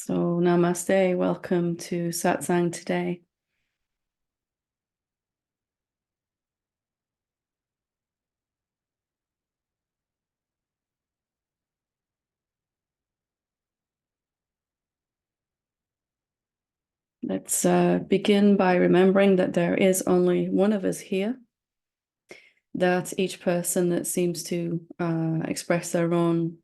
So, namaste, welcome to Satsang today. Let's begin by remembering that there is only one of us here, that each person that seems to express their own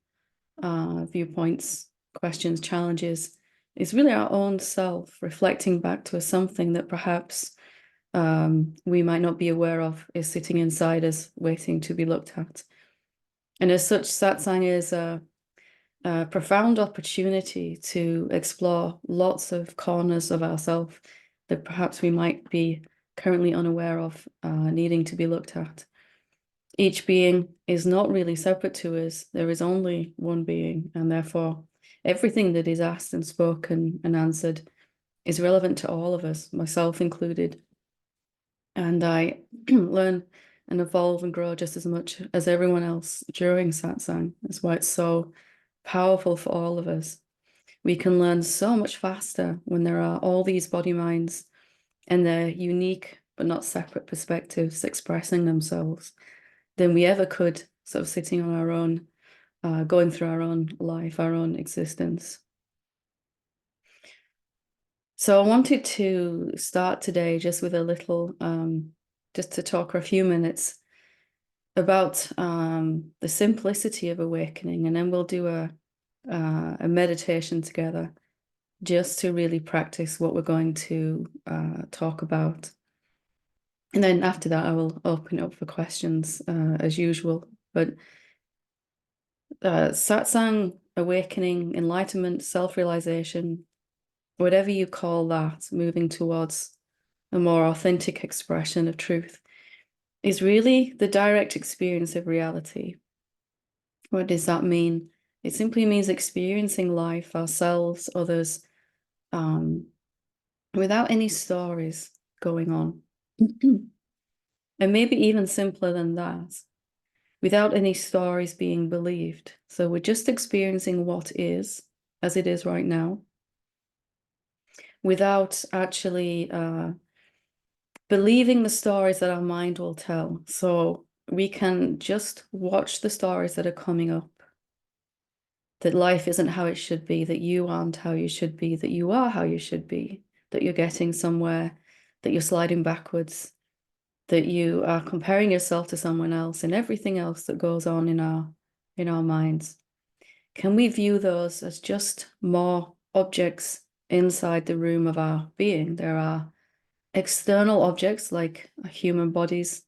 viewpoints, questions, challenges is really our own self reflecting back to something that perhaps we might not be aware of is sitting inside us waiting to be looked at. And as such, Satsang is a profound opportunity to explore lots of corners of ourselves that perhaps we might be currently unaware of, needing to be looked at. Each being is not really separate to us. There is only one being, and therefore everything that is asked and spoken and answered is relevant to all of us, myself included. And I learn and evolve and grow just as much as everyone else during satsang. That's why it's so powerful for all of us. We can learn so much faster when there are all these body minds and their unique but not separate perspectives expressing themselves than we ever could sort of sitting on our own, going through our own life, our own existence. So I wanted to start today just with a little, just to talk for a few minutes about the simplicity of awakening, and then we'll do a meditation together just to really practice what we're going to talk about. And then after that, I will open up for questions as usual. But satsang, awakening, enlightenment, self-realization, whatever you call that, moving towards a more authentic expression of truth, is really the direct experience of reality. What does that mean? It simply means experiencing life, ourselves, others, without any stories going on. And maybe even simpler than that, without any stories being believed. So we're just experiencing what is, as it is right now, without actually believing the stories that our mind will tell. So we can just watch the stories that are coming up, that life isn't how it should be, that you aren't how you should be, that you are how you should be, that you're getting somewhere, that you're sliding backwards, that you are comparing yourself to someone else, and everything else that goes on in our minds. Can we view those as just more objects inside the room of our being? There are external objects like human bodies,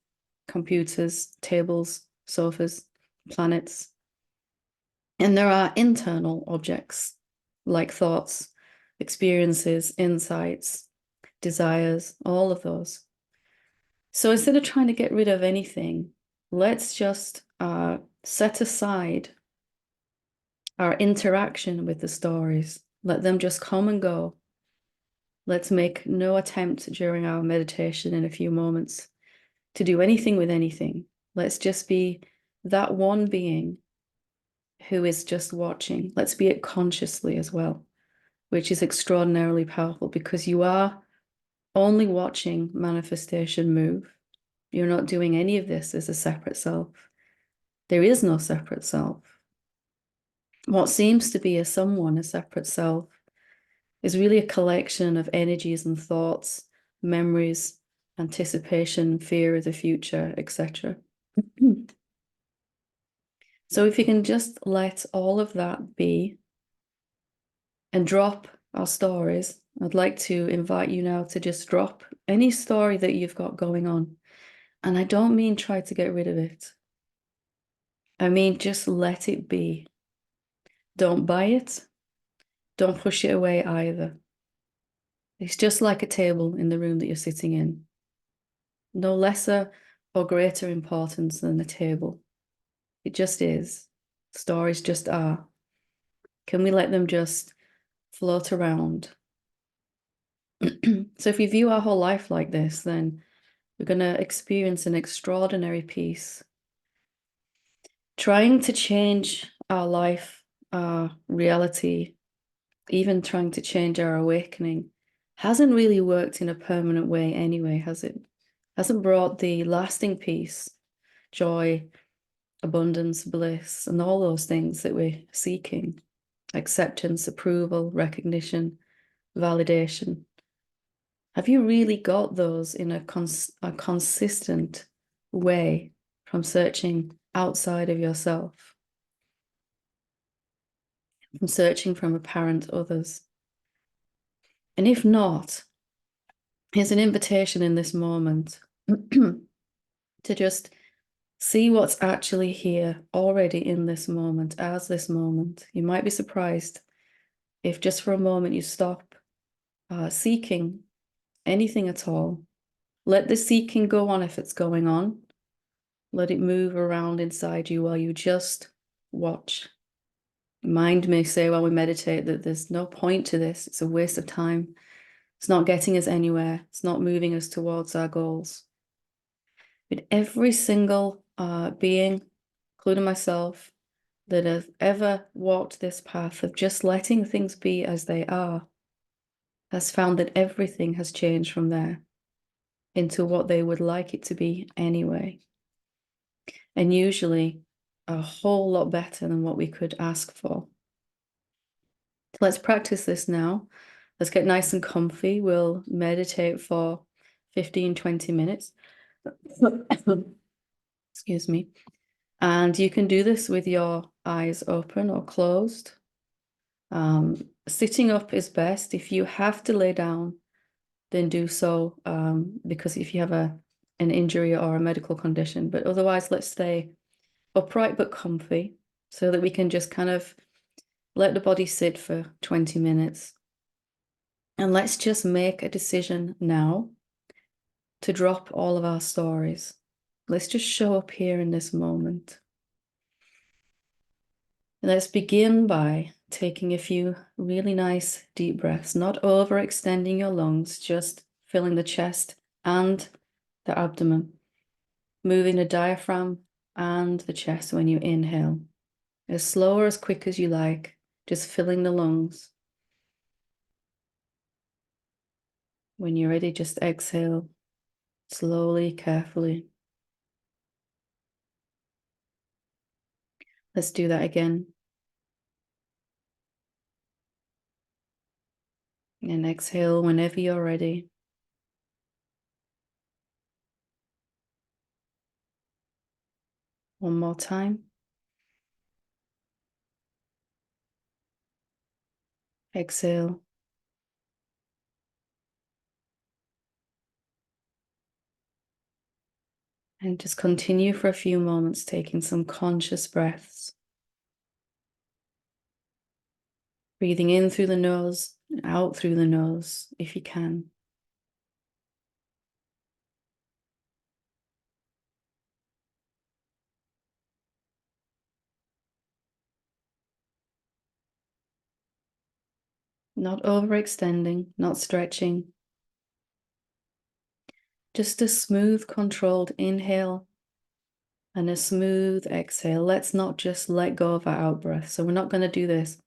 computers, tables, sofas, planets. And there are internal objects like thoughts, experiences, insights, desires, all of those. So instead of trying to get rid of anything, let's just set aside our interaction with the stories. Let them just come and go. Let's make no attempt during our meditation in a few moments to do anything with anything. Let's just be that one being who is just watching. Let's be it consciously as well, which is extraordinarily powerful because you are only watching manifestation move. You're not doing any of this as a separate self. There is no separate self. What seems to be a separate self, is really a collection of energies and thoughts, memories, anticipation, fear of the future, etc. So if you can just let all of that be and drop our stories, I'd like to invite you now to just drop any story that you've got going on. And I don't mean try to get rid of it. I mean, just let it be. Don't buy it. Don't push it away either. It's just like a table in the room that you're sitting in. No lesser or greater importance than the table. It just is. Stories just are. Can we let them just float around? So if we view our whole life like this, then we're going to experience an extraordinary peace. Trying to change our life, our reality, even trying to change our awakening hasn't really worked in a permanent way anyway, has it? Hasn't brought the lasting peace, joy, abundance, bliss, and all those things that we're seeking. Acceptance, approval, recognition, validation. Have you really got those in a consistent way from searching outside of yourself, from searching from apparent others? And if not, here's an invitation in this moment to just see what's actually here already in this moment, as this moment. You might be surprised if just for a moment you stop seeking anything at all. Let the seeking go on if it's going on. Let it move around inside you while you just watch. Mind may say while we meditate that there's no point to this. It's a waste of time. It's not getting us anywhere. It's not moving us towards our goals. But every single being, including myself, that have ever walked this path of just letting things be as they are, has found that everything has changed from there into what they would like it to be anyway. And usually a whole lot better than what we could ask for. So let's practice this now. Let's get nice and comfy. We'll meditate for 15-20 minutes. Excuse me. And you can do this with your eyes open or closed. Sitting up is best. If you have to lay down, then do so, because if you have an injury or a medical condition. But otherwise, let's stay upright but comfy so that we can just kind of let the body sit for 20 minutes. And let's just make a decision now to drop all of our stories. Let's just show up here in this moment. And let's begin by taking a few really nice deep breaths, not overextending your lungs, just filling the chest and the abdomen, moving the diaphragm and the chest when you inhale. As slow or as quick as you like, just filling the lungs. When you're ready, just exhale slowly, carefully. Let's do that again. And exhale whenever you're ready. One more time. Exhale. And just continue for a few moments, taking some conscious breaths. Breathing in through the nose and out through the nose, if you can. Not overextending, not stretching. Just a smooth, controlled inhale and a smooth exhale. Let's not just let go of our out breath. So we're not going to do this.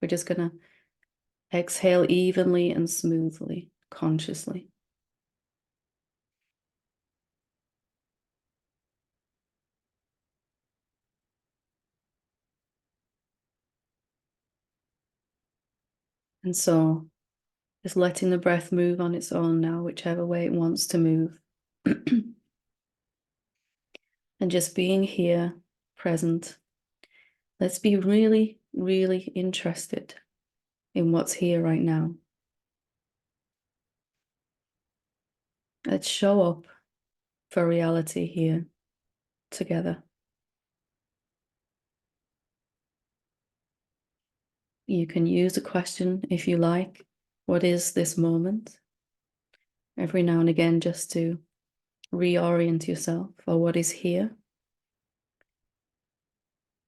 We're just going to exhale evenly and smoothly, consciously. And so just letting the breath move on its own now, whichever way it wants to move. And just being here, present. Let's be really, really interested in what's here right now. Let's show up for reality here together. You can use a question if you like. What is this moment? Every now and again, just to reorient yourself, or what is here?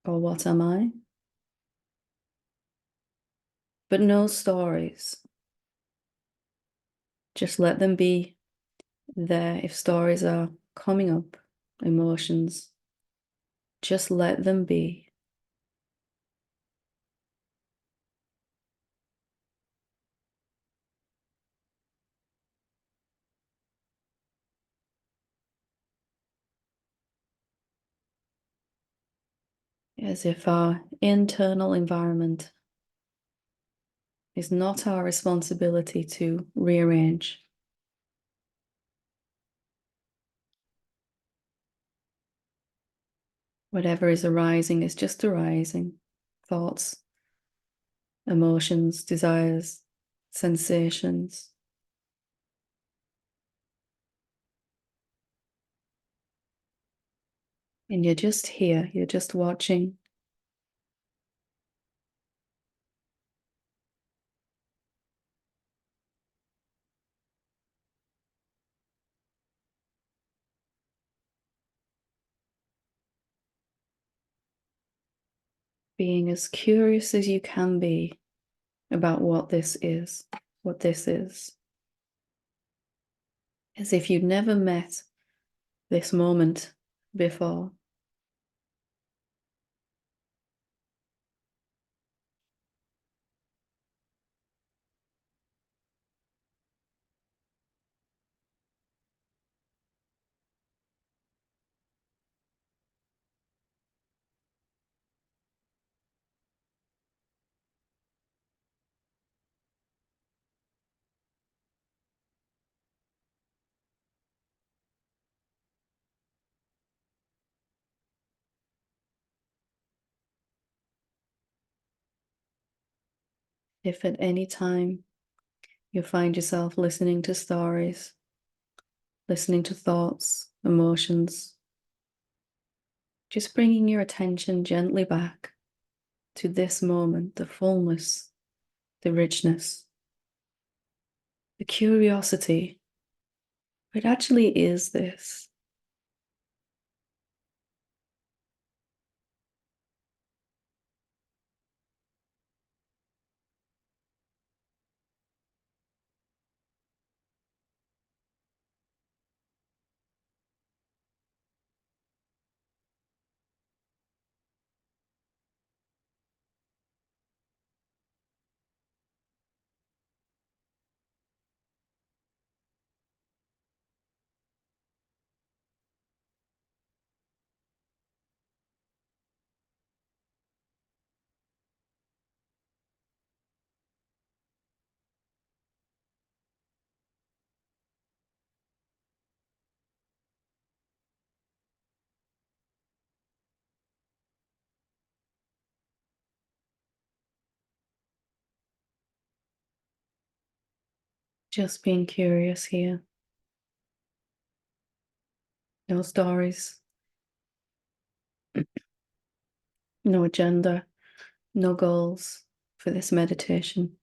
Or what am I? But no stories. Just let them be there. If stories are coming up, emotions, just let them be. as if our internal environment is not our responsibility to rearrange. Whatever is arising is just arising. Thoughts, emotions, desires, sensations. And you're just here, you're just watching. Being as curious as you can be about what this is, what this is. As if you'd never met this moment before. If at any time you find yourself listening to stories, listening to thoughts, emotions, just bringing your attention gently back to this moment, the fullness, the richness, the curiosity. It actually is this. Just being curious here. No stories, no agenda, no goals for this meditation.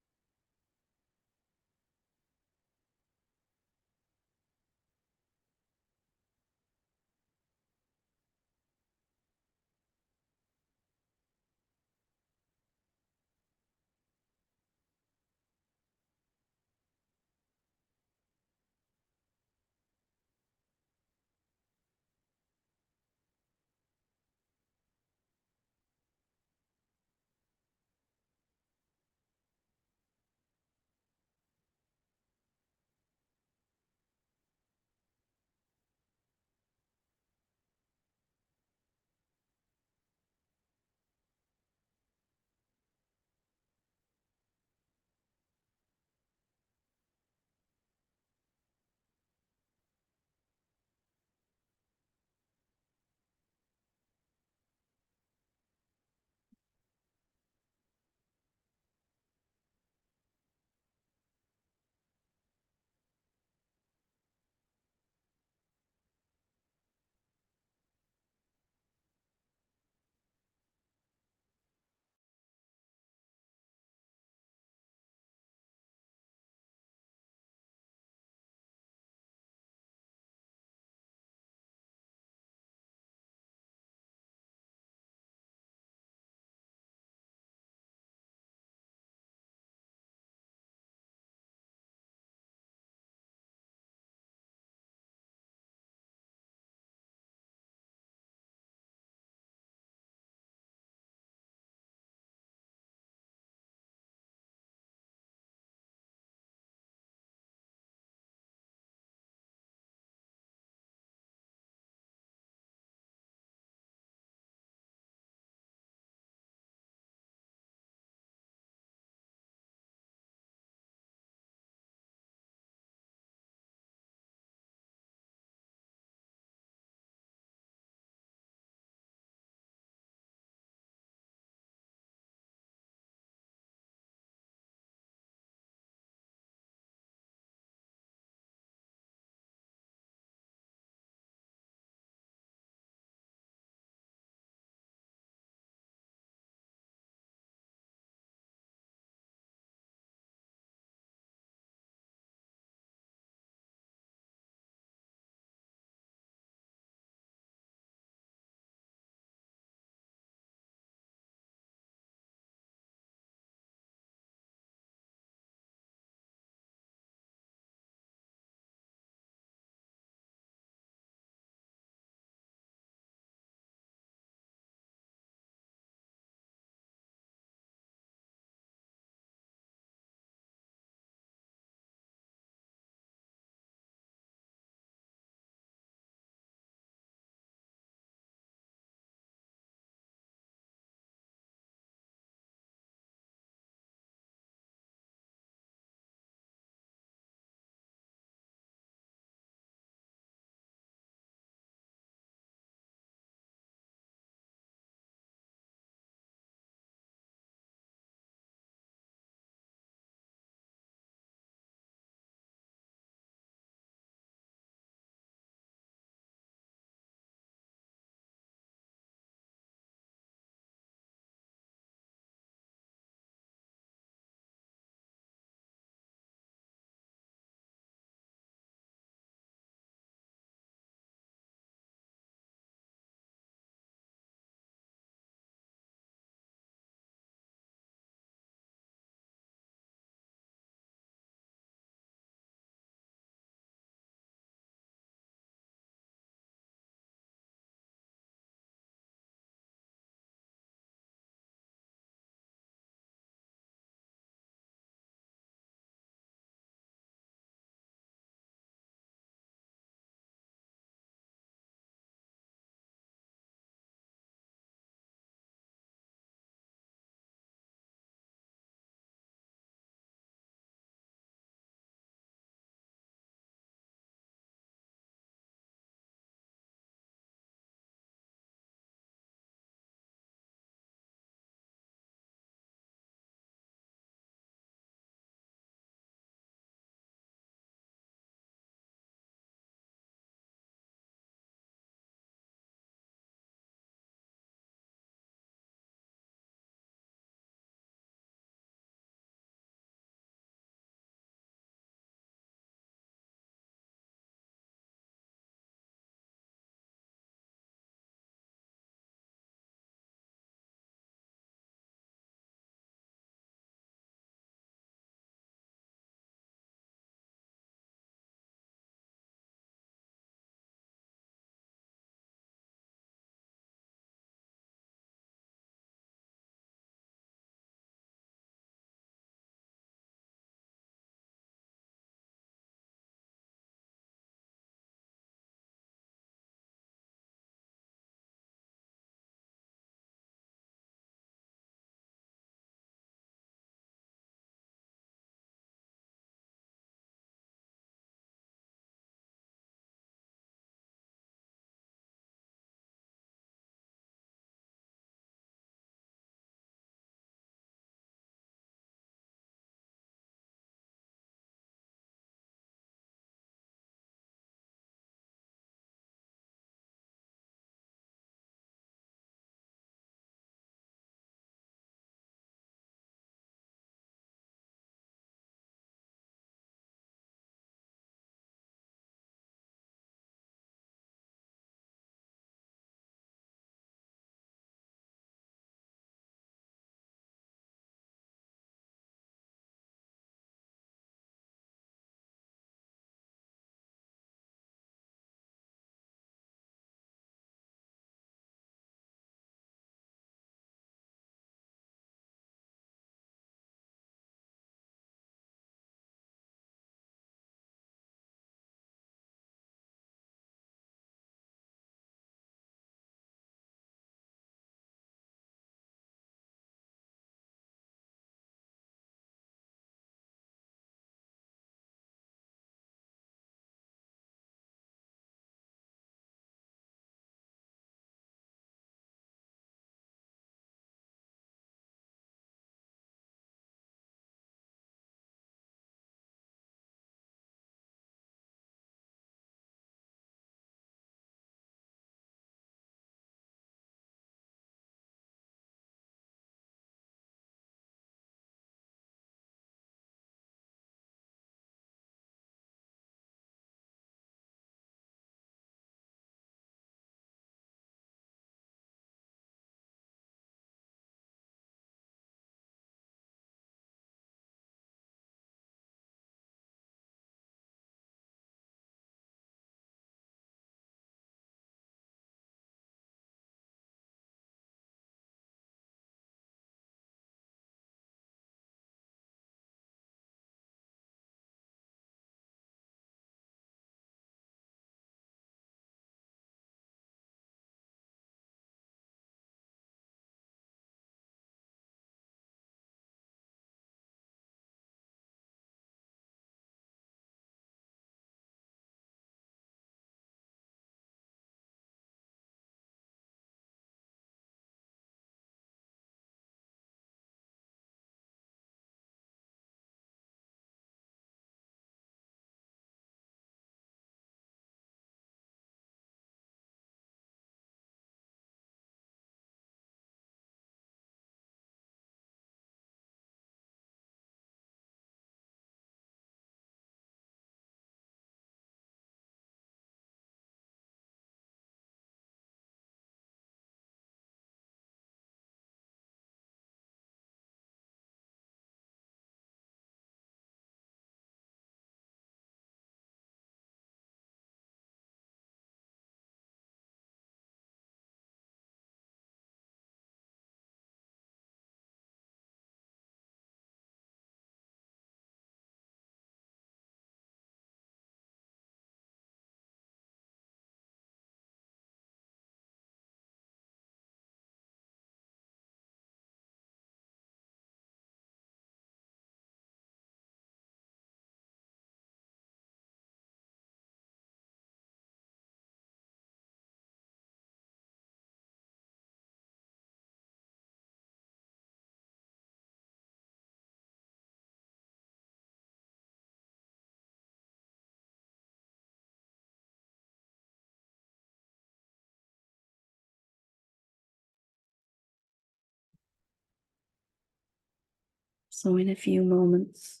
So in a few moments,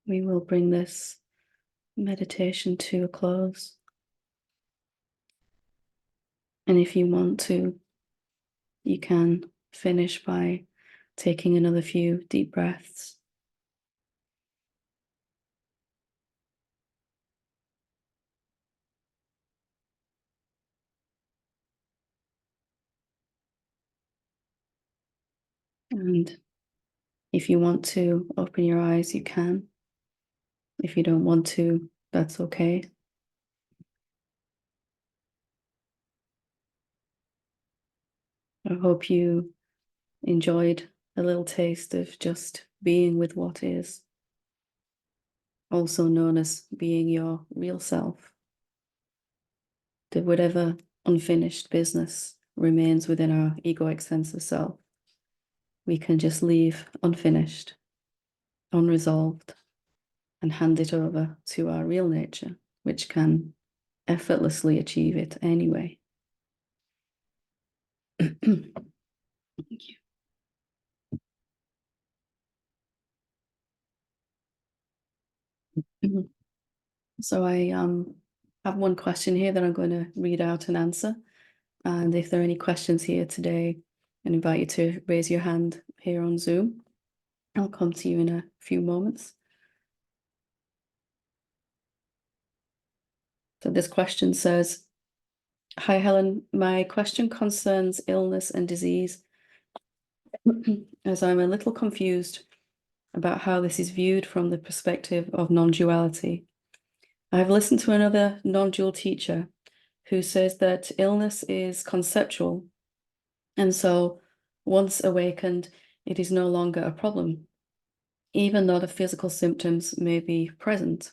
we will bring this meditation to a close. And if you want to, you can finish by taking another few deep breaths. And if you want to open your eyes, you can. If you don't want to, that's okay. I hope you enjoyed a little taste of just being with what is, also known as being your real self. That whatever unfinished business remains within our egoic sense of self, we can just leave unfinished, unresolved, and hand it over to our real nature, which can effortlessly achieve it anyway. Thank you. So I have one question here that I'm going to read out and answer. And if there are any questions here today, I invite you to raise your hand here on Zoom. I'll come to you in a few moments. So this question says, "Hi Helen, my question concerns illness and disease, as I'm a little confused about how this is viewed from the perspective of non-duality. I've listened to another non-dual teacher who says that illness is conceptual, and so once awakened, it is no longer a problem, even though the physical symptoms may be present.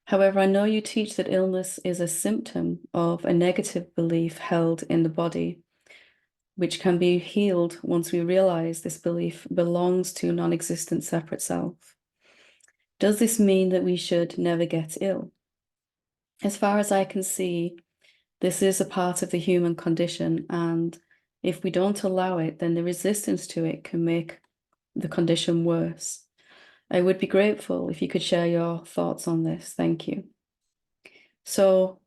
However, I know you teach that illness is a symptom of a negative belief held in the body, which can be healed once we realize this belief belongs to non-existent separate self. Does this mean that we should never get ill? As far as I can see, this is a part of the human condition, and if we don't allow it, then the resistance to it can make the condition worse. I would be grateful if you could share your thoughts on this. Thank you." So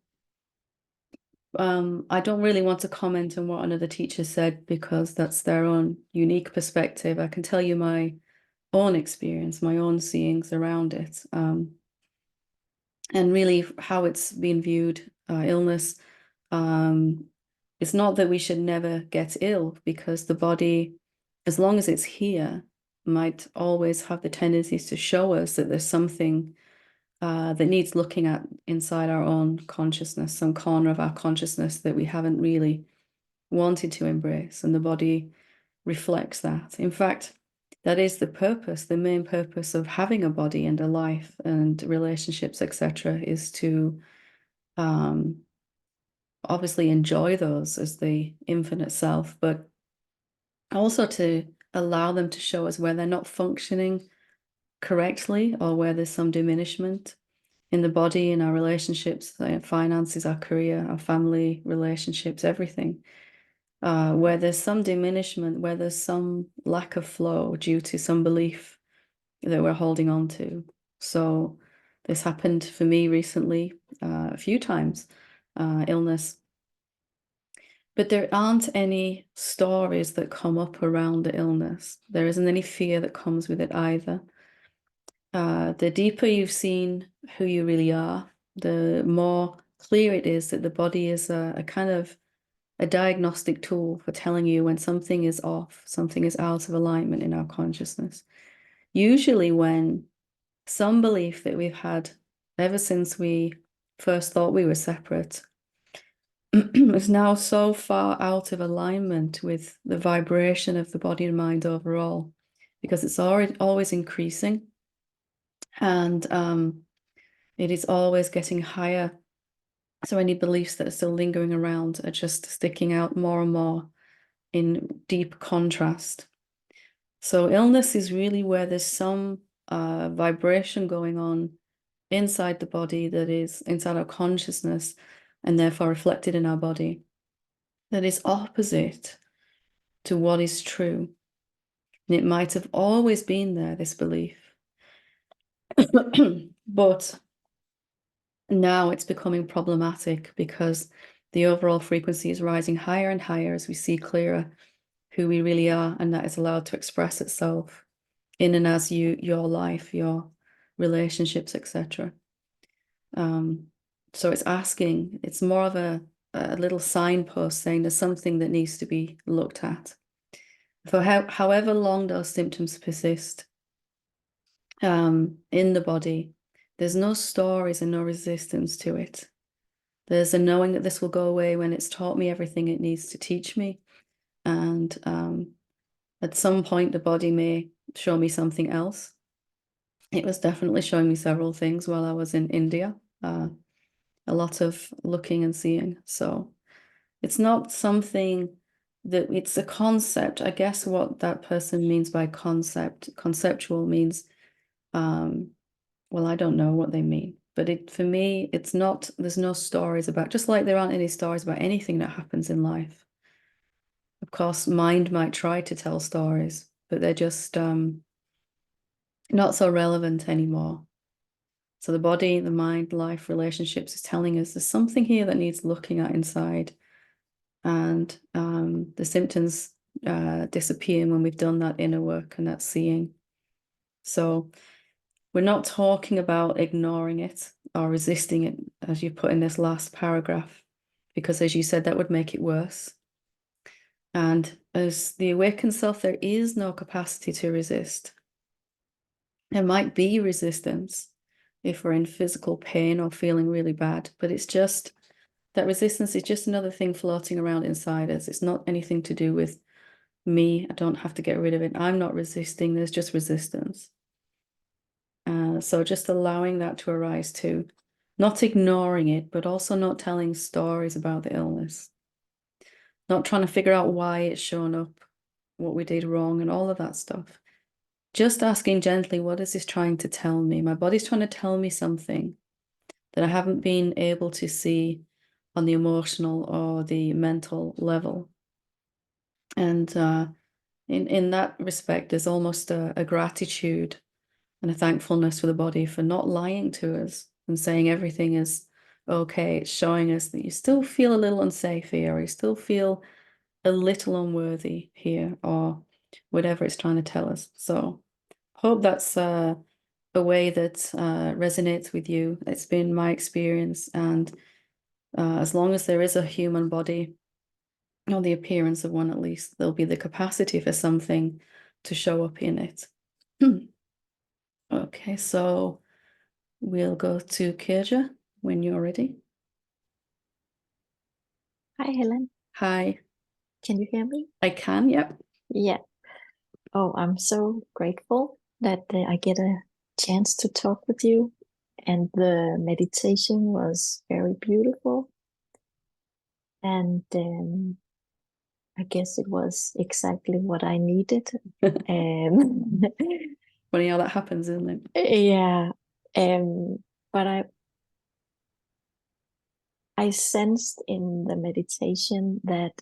I don't really want to comment on what another teacher said because that's their own unique perspective. I can tell you my own experience, my own seeings around it, and really how it's been viewed, illness. It's not that we should never get ill, because the body, as long as it's here, might always have the tendencies to show us that there's something that needs looking at inside our own consciousness, some corner of our consciousness that we haven't really wanted to embrace, and the body reflects that. In fact, that is the purpose, the main purpose of having a body and a life and relationships, etc., is to obviously enjoy those as the infinite self, but also to allow them to show us where they're not functioning correctly or where there's some diminishment in the body, in our relationships, our finances, our career, our family relationships, everything. Where there's some diminishment, where there's some lack of flow due to some belief that we're holding on to. So this happened for me recently, a few times, illness. But there aren't any stories that come up around the illness. There isn't any fear that comes with it either. The deeper you've seen who you really are, the more clear it is that the body is a kind of a diagnostic tool for telling you when something is off, something is out of alignment in our consciousness. Usually when some belief that we've had ever since we first thought we were separate is now so far out of alignment with the vibration of the body and mind overall, because it's already always increasing, and it is always getting higher. So any beliefs that are still lingering around are just sticking out more and more in deep contrast. So illness is really where there's some vibration going on inside the body, that is inside our consciousness, and therefore reflected in our body, that is opposite to what is true. And it might have always been there, this belief. But now it's becoming problematic because the overall frequency is rising higher and higher as we see clearer who we really are, and that is allowed to express itself in and as your life, your relationships, etc. So it's more of a little signpost saying there's something that needs to be looked at. For however long those symptoms persist in the body, there's no stories and no resistance to it. There's a knowing that this will go away when it's taught me everything it needs to teach me. And at some point, the body may show me something else. It was definitely showing me several things while I was in India. A lot of looking and seeing. So it's not something that it's a concept. I guess what that person means by conceptual means, well, I don't know what they mean. But for me, it's not, there's no stories about, just like there aren't any stories about anything that happens in life. Of course, mind might try to tell stories, but they're just not so relevant anymore. So the body, the mind, life, relationships is telling us there's something here that needs looking at inside. And the symptoms disappear when we've done that inner work and that seeing. So we're not talking about ignoring it or resisting it, as you put in this last paragraph, because as you said, that would make it worse. And as the awakened self, there is no capacity to resist. There might be resistance if we're in physical pain or feeling really bad, but it's just that resistance is just another thing floating around inside us. It's not anything to do with me. I don't have to get rid of it. I'm not resisting. There's just resistance. So just allowing that to arise too. Not ignoring it, but also not telling stories about the illness. Not trying to figure out why it's shown up, what we did wrong, and all of that stuff. Just asking gently, what is this trying to tell me? My body's trying to tell me something that I haven't been able to see on the emotional or the mental level. And in that respect, there's almost a gratitude and a thankfulness for the body for not lying to us and saying everything is okay. It's showing us that you still feel a little unsafe here, or you still feel a little unworthy here, or whatever it's trying to tell us. So hope that's a way that resonates with you. It's been my experience, and as long as there is a human body, or the appearance of one at least, there'll be the capacity for something to show up in it. Okay, so we'll go to Kirja when you're ready. Hi, Helen. Hi. Can you hear me? I can, yep. Yeah. Oh, I'm so grateful that I get a chance to talk with you. And the meditation was very beautiful. And I guess it was exactly what I needed. Funny how that happens, isn't it? Yeah. But I sensed in the meditation that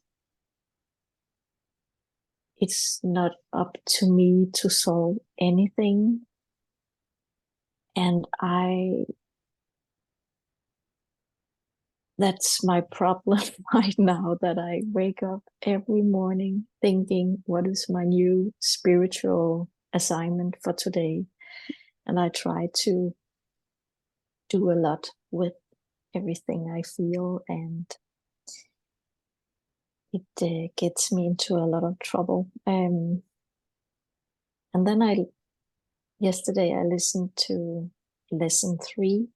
it's not up to me to solve anything. And that's my problem right now, that I wake up every morning thinking, what is my new spiritual assignment for today? And I try to do a lot with everything I feel, and it gets me into a lot of trouble. And then yesterday I listened to lesson 3.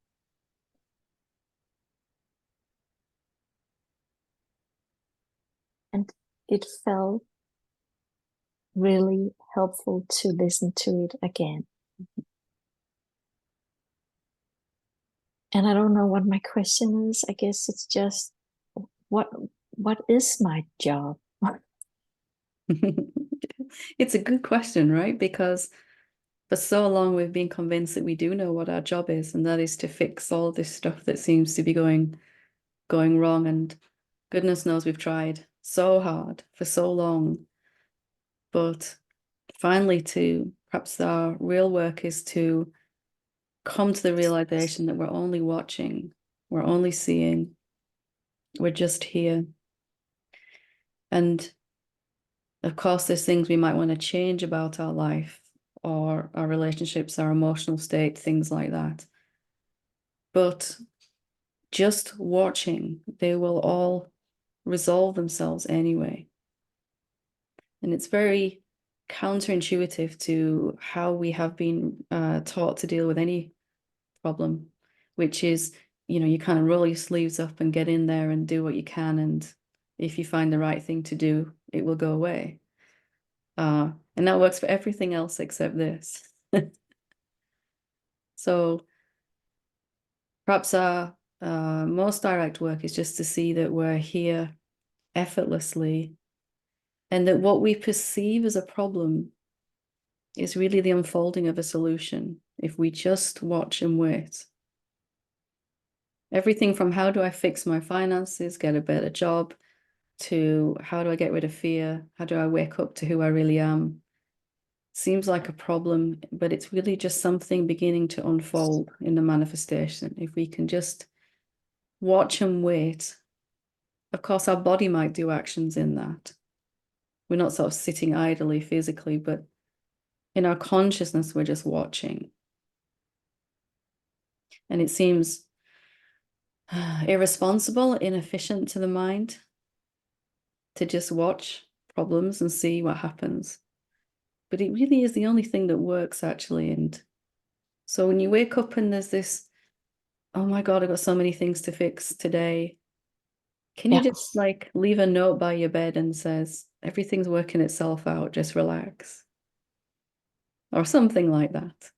And it felt really helpful to listen to it again. And I don't know what my question is. I guess it's just, what is my job? It's a good question, right? Because for so long we've been convinced that we do know what our job is, and that is to fix all this stuff that seems to be going wrong. And goodness knows we've tried so hard for so long. But finally perhaps our real work is to come to the realization that we're only watching, we're only seeing, we're just here. And of course, there's things we might want to change about our life or our relationships, our emotional state, things like that. But just watching, they will all resolve themselves anyway. And it's very counterintuitive to how we have been taught to deal with any problem, which is, you kind of roll your sleeves up and get in there and do what you can. And if you find the right thing to do, it will go away. And that works for everything else except this. So perhaps our most direct work is just to see that we're here effortlessly, and that what we perceive as a problem is really the unfolding of a solution if we just watch and wait. Everything from how do I fix my finances, get a better job, to how do I get rid of fear, how do I wake up to who I really am, seems like a problem, but it's really just something beginning to unfold in the manifestation. If we can just watch and wait. Of course, our body might do actions in that. We're not sort of sitting idly physically, but in our consciousness, we're just watching. And it seems irresponsible, inefficient to the mind to just watch problems and see what happens. But it really is the only thing that works, actually. And so when you wake up and there's this, oh my God, I've got so many things to fix today. Can you just like leave a note by your bed and says, everything's working itself out, just relax? Or something like that.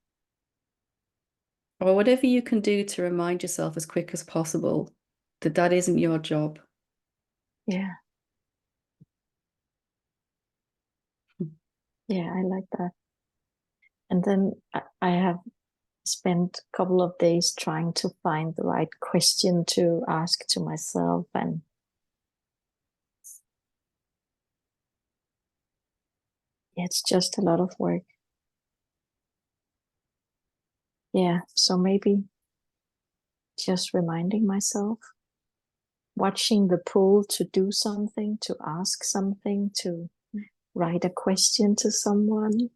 Or whatever you can do to remind yourself as quick as possible that that isn't your job. Yeah. Yeah, I like that. And then I have spent a couple of days trying to find the right question to ask to myself, and it's just a lot of work. Yeah, so maybe just reminding myself, watching the pull to do something, to ask something, to write a question to someone,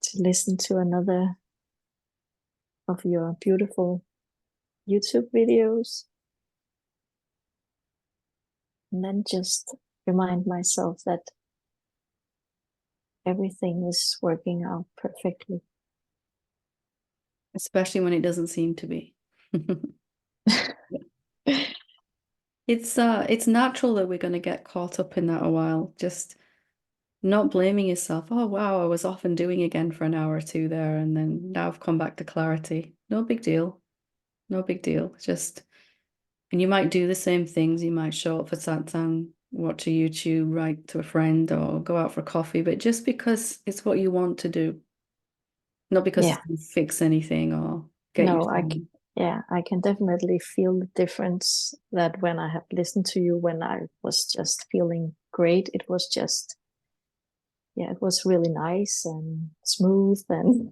to listen to another of your beautiful YouTube videos. And then just remind myself that everything is working out perfectly. Especially when it doesn't seem to be. It's natural that we're going to get caught up in that a while. Just not blaming yourself. Oh, wow, I was off and doing again for an hour or two there, and then now I've come back to clarity. No big deal. No big deal. Just, and you might do the same things. You might show up for satsang, watch a YouTube, write to a friend, or go out for coffee, but just because it's what you want to do, not because it's going to fix anything or get you through. I can definitely feel the difference that when I have listened to you, when I was just feeling great, it was just, it was really nice and smooth, and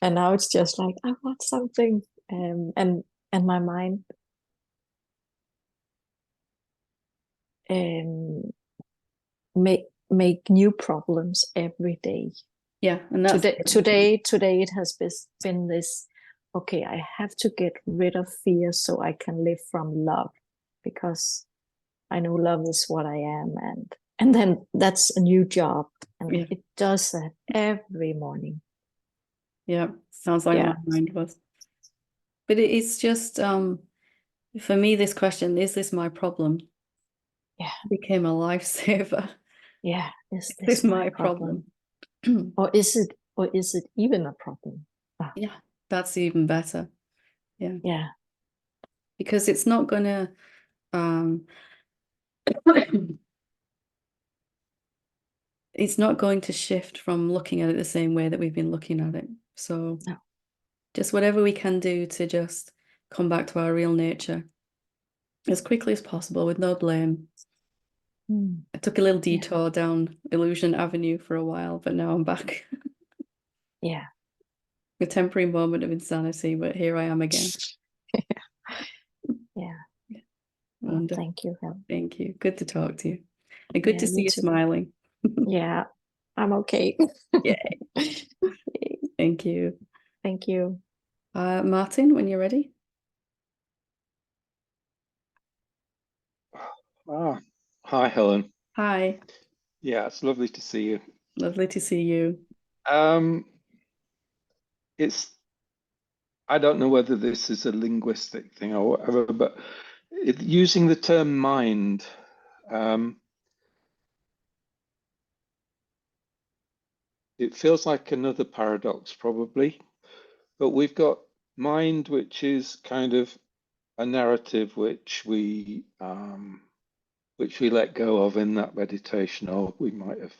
and now it's just like I want something, and my mind make new problems every day. Yeah, and that's today it has been this, okay, I have to get rid of fear so I can live from love, because I know love is what I am, and then that's a new job, and it does that every morning. Yeah, sounds like my mind was. But it's just for me, this question, is this my problem? Became a lifesaver. Yeah, is this my problem? or is it even a problem? Yeah, that's even better. Yeah. Because it's not gonna it's not going to shift from looking at it the same way that we've been looking at it. So just whatever we can do to just come back to our real nature as quickly as possible with no blame. I took a little Yeah. detour down Illusion Avenue for a while, but now I'm back. Yeah. A temporary moment of insanity, but here I am again. Yeah. Well, Wonderful. thank you, Helen. Thank you. Good to talk to you. And good Yeah, to see you you too. smiling. Yeah, I'm okay. Yeah, thank you. Thank you. Martin, when you're ready. Hi, Helen. Hi, Yeah, it's lovely to see you. lovely to see you. Um, it's I don't know whether this is a linguistic thing or whatever, but using the term mind, um, it feels like another paradox probably. But we've got mind, which is kind of a narrative which we let go of in that meditation, or we might have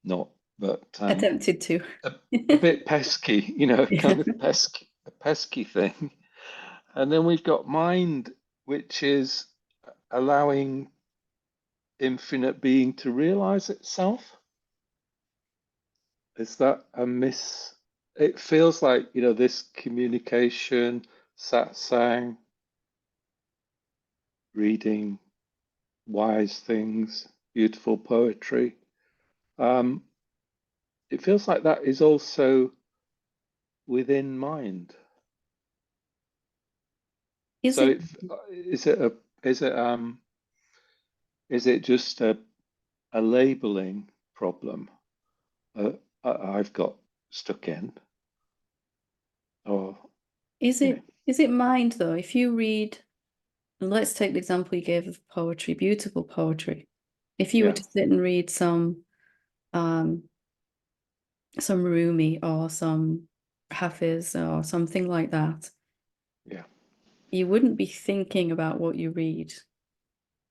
not, but Attempted to. a bit pesky, Yeah. kind of a pesky thing. And then we've got mind, which is allowing infinite being to realize itself. Is that a miss? It feels like, this communication, satsang, reading wise things, beautiful poetry. Um, it feels like that is also within mind. Is So it? is it is it just a labeling problem I've got stuck in, or Is you know, it mind though? If you read, let's take the example you gave of poetry, beautiful poetry. If you were yeah, to sit and read um some Rumi or some Hafiz or something like that, yeah, you wouldn't be thinking about what you read.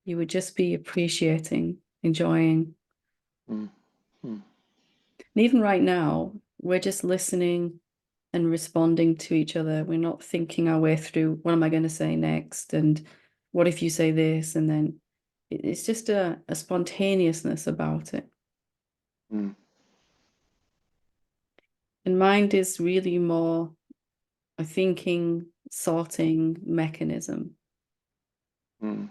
You would just be appreciating, enjoying. mm, mm, And even right now, we're just listening and responding to each other. We're not thinking our way through what am I going to say next? And what if you say this? And then it's just a spontaneousness about it. mm, And mind is really more a thinking, sorting mechanism mm,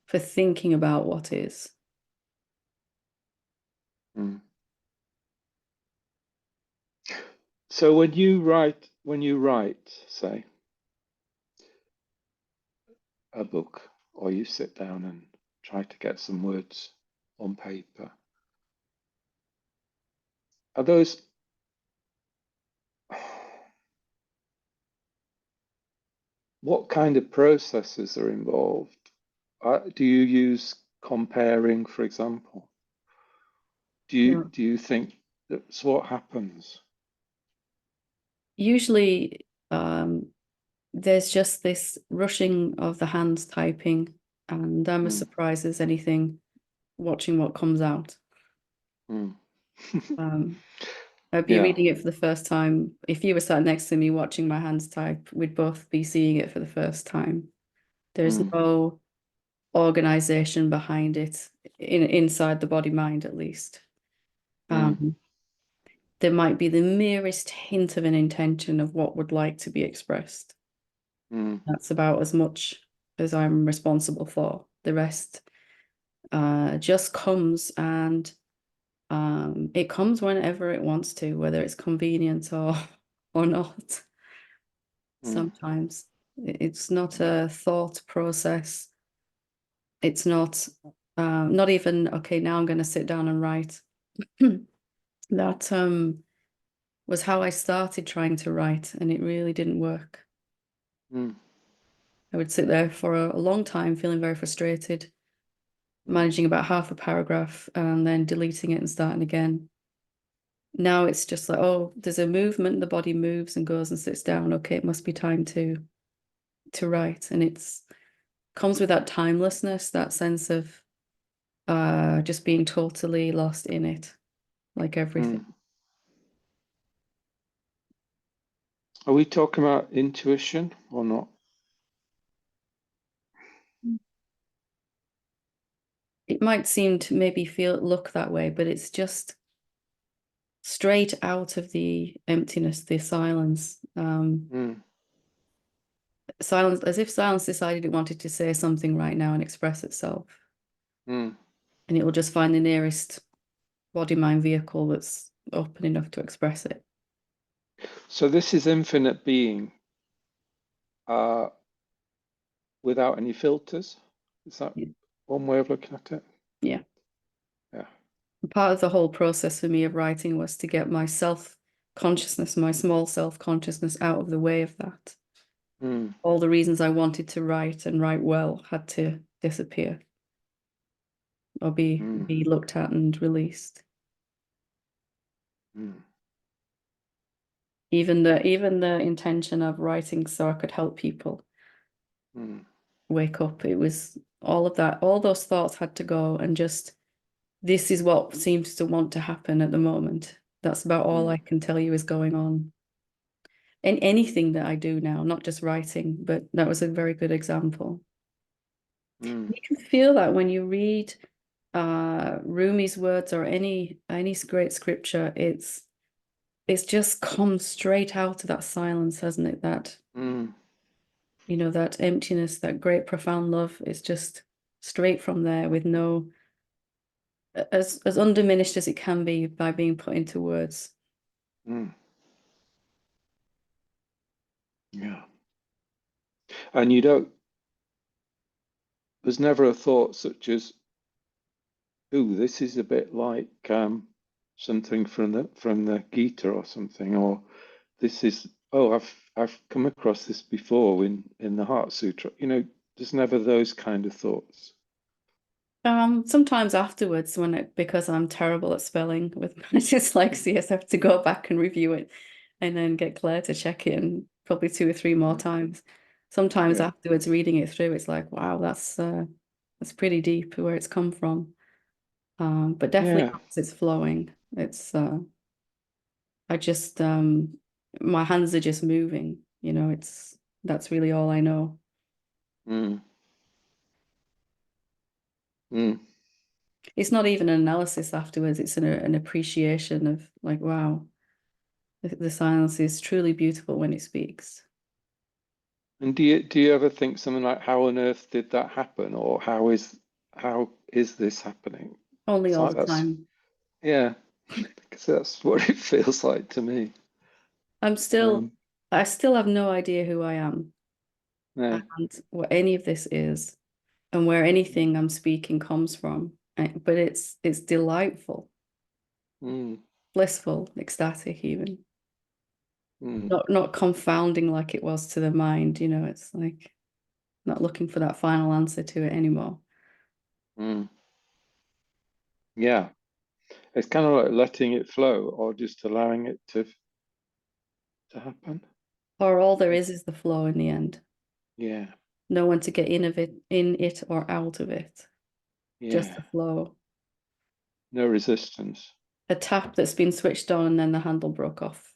for thinking about what is. mm. So when you write, say, a book, or you sit down and try to get some words on paper, are those what kind of processes are involved? Do you use comparing, for example? No. Do you think that's what happens? Usually, there's just this rushing of the hands typing, and I'm as Mm, surprised as anything watching what comes out. mm. Um, I'd be Yeah. reading it for the first time. If you were sat next to me watching my hands type, we'd both be seeing it for the first time. There's Mm, no organization behind it inside the body mind, at least. mm, Um, there might be the merest hint of an intention of what would like to be expressed. mm, That's about as much as I'm responsible for. The rest just comes, and it comes whenever it wants to, whether it's convenient or not. mm, Sometimes it's not a thought process. It's not even okay. Now I'm going to sit down and write. That was how I started trying to write, and it really didn't work. mm, I would sit there for a long time, feeling very frustrated, mm, managing about half a paragraph, and then deleting it and starting again. Now it's just like, oh, there's a movement, the body moves and goes and sits down. Okay, it must be time to write. And it's comes with that timelessness, that sense of just being totally lost in it, like everything. mm. Are we talking about intuition or not? it might seem to maybe look that way, but it's just straight out of the emptiness, the silence. Silence, as if silence decided it wanted to say something right now and express itself. And it will just find the nearest body-mind vehicle that's open enough to express it. So this is infinite being without any filters. Is that one way of looking at it? Yeah. Yeah. Part of the whole process for me of writing was to get my self-consciousness, my small self-consciousness out of the way of that. All the reasons I wanted to write and write well had to disappear or be looked at and released. Even the intention of writing so I could help people wake up, it was all of that, all those thoughts had to go, and just this is what seems to want to happen at the moment. That's about all I can tell you is going on. And anything that I do now, not just writing, but that was a very good example. You can feel that when you read Rumi's words or any great scripture. It's just come straight out of that silence, hasn't it? That you know, that emptiness, that great profound love is just straight from there, with no, as undiminished as it can be by being put into words. Yeah. And there's never a thought such as, ooh, this is a bit like something from the Gita or something, or this is, oh, I've come across this before in the Heart Sutra. You know, there's never those kind of thoughts. Sometimes afterwards, because I'm terrible at spelling with my dyslexia, I have to go back and review it and then get Claire to check it, and probably 2 or 3 more times. Sometimes afterwards, reading it through, it's like, wow, that's pretty deep where it's come from. But definitely as it's flowing, it's I just my hands are just moving, you know, that's really all I know. It's not even an analysis afterwards, it's an appreciation of like, wow, the silence is truly beautiful when it speaks. And do you ever think something like, how on earth did that happen, or how is this happening? Only It's all like the time. Yeah, because that's what it feels like to me. I still have no idea who I am No. and what any of this is and where anything I'm speaking comes from. But it's delightful, blissful, ecstatic even. Not confounding like it was to the mind, you know, it's like not looking for that final answer to it anymore. Yeah, it's kind of like letting it flow, or just allowing it to happen. Or all there is the flow in the end. Yeah. No one to get in it or out of it. Just the Yeah. flow. No resistance. A tap that's been switched on and then the handle broke off.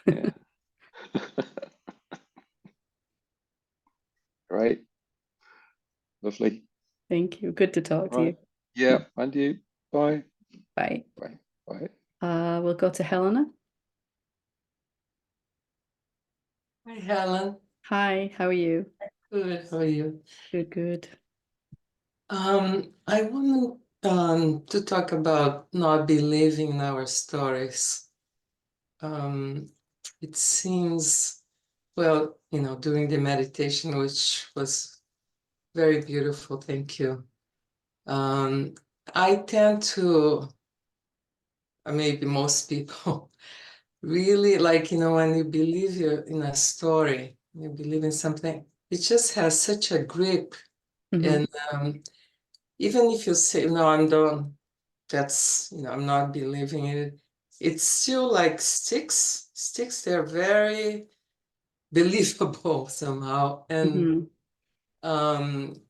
Yeah. Right. Lovely. Thank you. Good to talk to Right. you. Yeah. And you. Bye. Bye. Bye. Bye. We'll go to Helena. Hi, Helen. Hi, how are you? Good. How are you? Good, good. I want to talk about not believing in our stories. It seems, well, you know, during the meditation, which was very beautiful, thank you. I tend to, maybe most people, really like, you know, when you believe you're in a story, you believe in something, it just has such a grip. And even if you say, no, I'm done, that's, you know, I'm not believing in it, it's still like sticks. They're very believable somehow. And I'm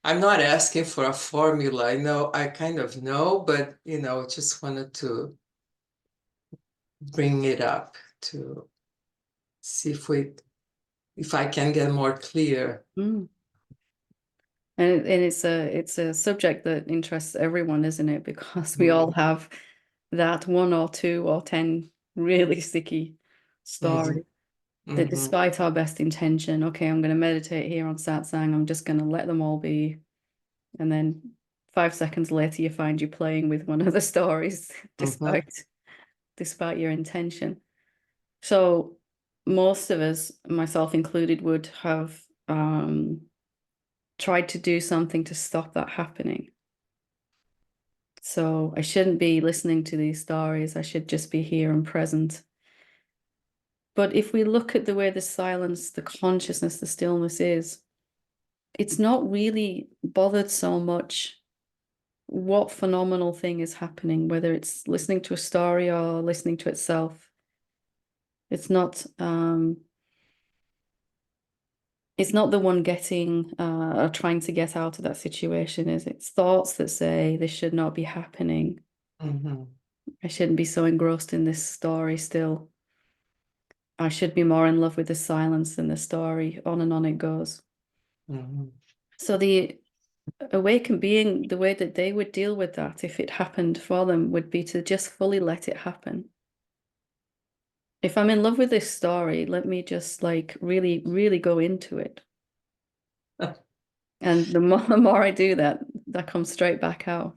not asking for a formula. I know, I kind of know, but, you know, just wanted to bring it up to see if I can get more clear. And it's a subject that interests everyone, isn't it? Because we all have that 1 or 2 or 10 really sticky stories that, despite our best intention, okay, I'm going to meditate here on Satsang, I'm just going to let them all be. And then 5 seconds later, you find you playing with one of the stories, despite your intention. So most of us, myself included, would have tried to do something to stop that happening. So I shouldn't be listening to these stories. I should just be here and present. But if we look at the way the silence, the consciousness, the stillness is, it's not really bothered so much what phenomenal thing is happening, whether it's listening to a story or listening to itself. It's not the one getting or trying to get out of that situation, is it? It's thoughts that say this should not be happening. I shouldn't be so engrossed in this story still. I should be more in love with the silence than the story. On and on it goes. So the awakened being, the way that they would deal with that, if it happened for them, would be to just fully let it happen. If I'm in love with this story, let me just like really, really go into it. And the more I do that, that comes straight back out.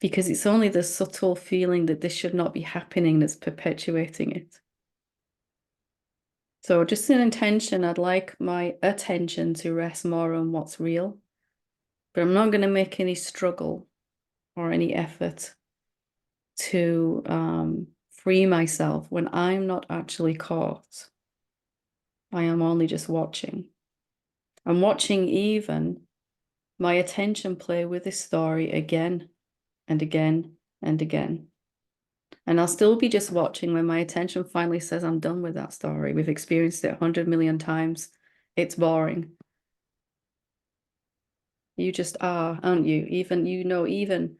Because it's only the subtle feeling that this should not be happening that's perpetuating it. So just an intention, I'd like my attention to rest more on what's real, but I'm not going to make any struggle or any effort to free myself when I'm not actually caught. I am only just watching. I'm watching even my attention play with this story again and again and again. And I'll still be just watching when my attention finally says, I'm done with that story. We've experienced it 100 million times. It's boring. You just are, aren't you? Even, even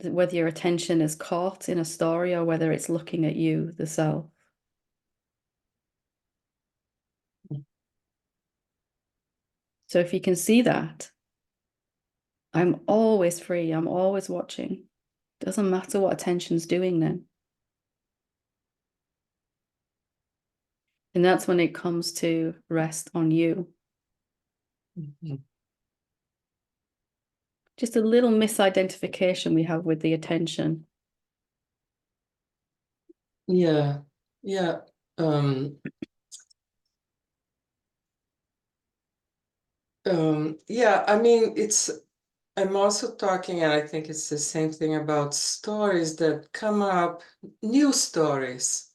whether your attention is caught in a story or whether it's looking at you, the self. So if you can see that, I'm always free. I'm always watching. Doesn't matter what attention's doing then. And that's when it comes to rest on you. Just a little misidentification we have with the attention. Yeah. I mean, I'm also talking, and I think it's the same thing about stories that come up, new stories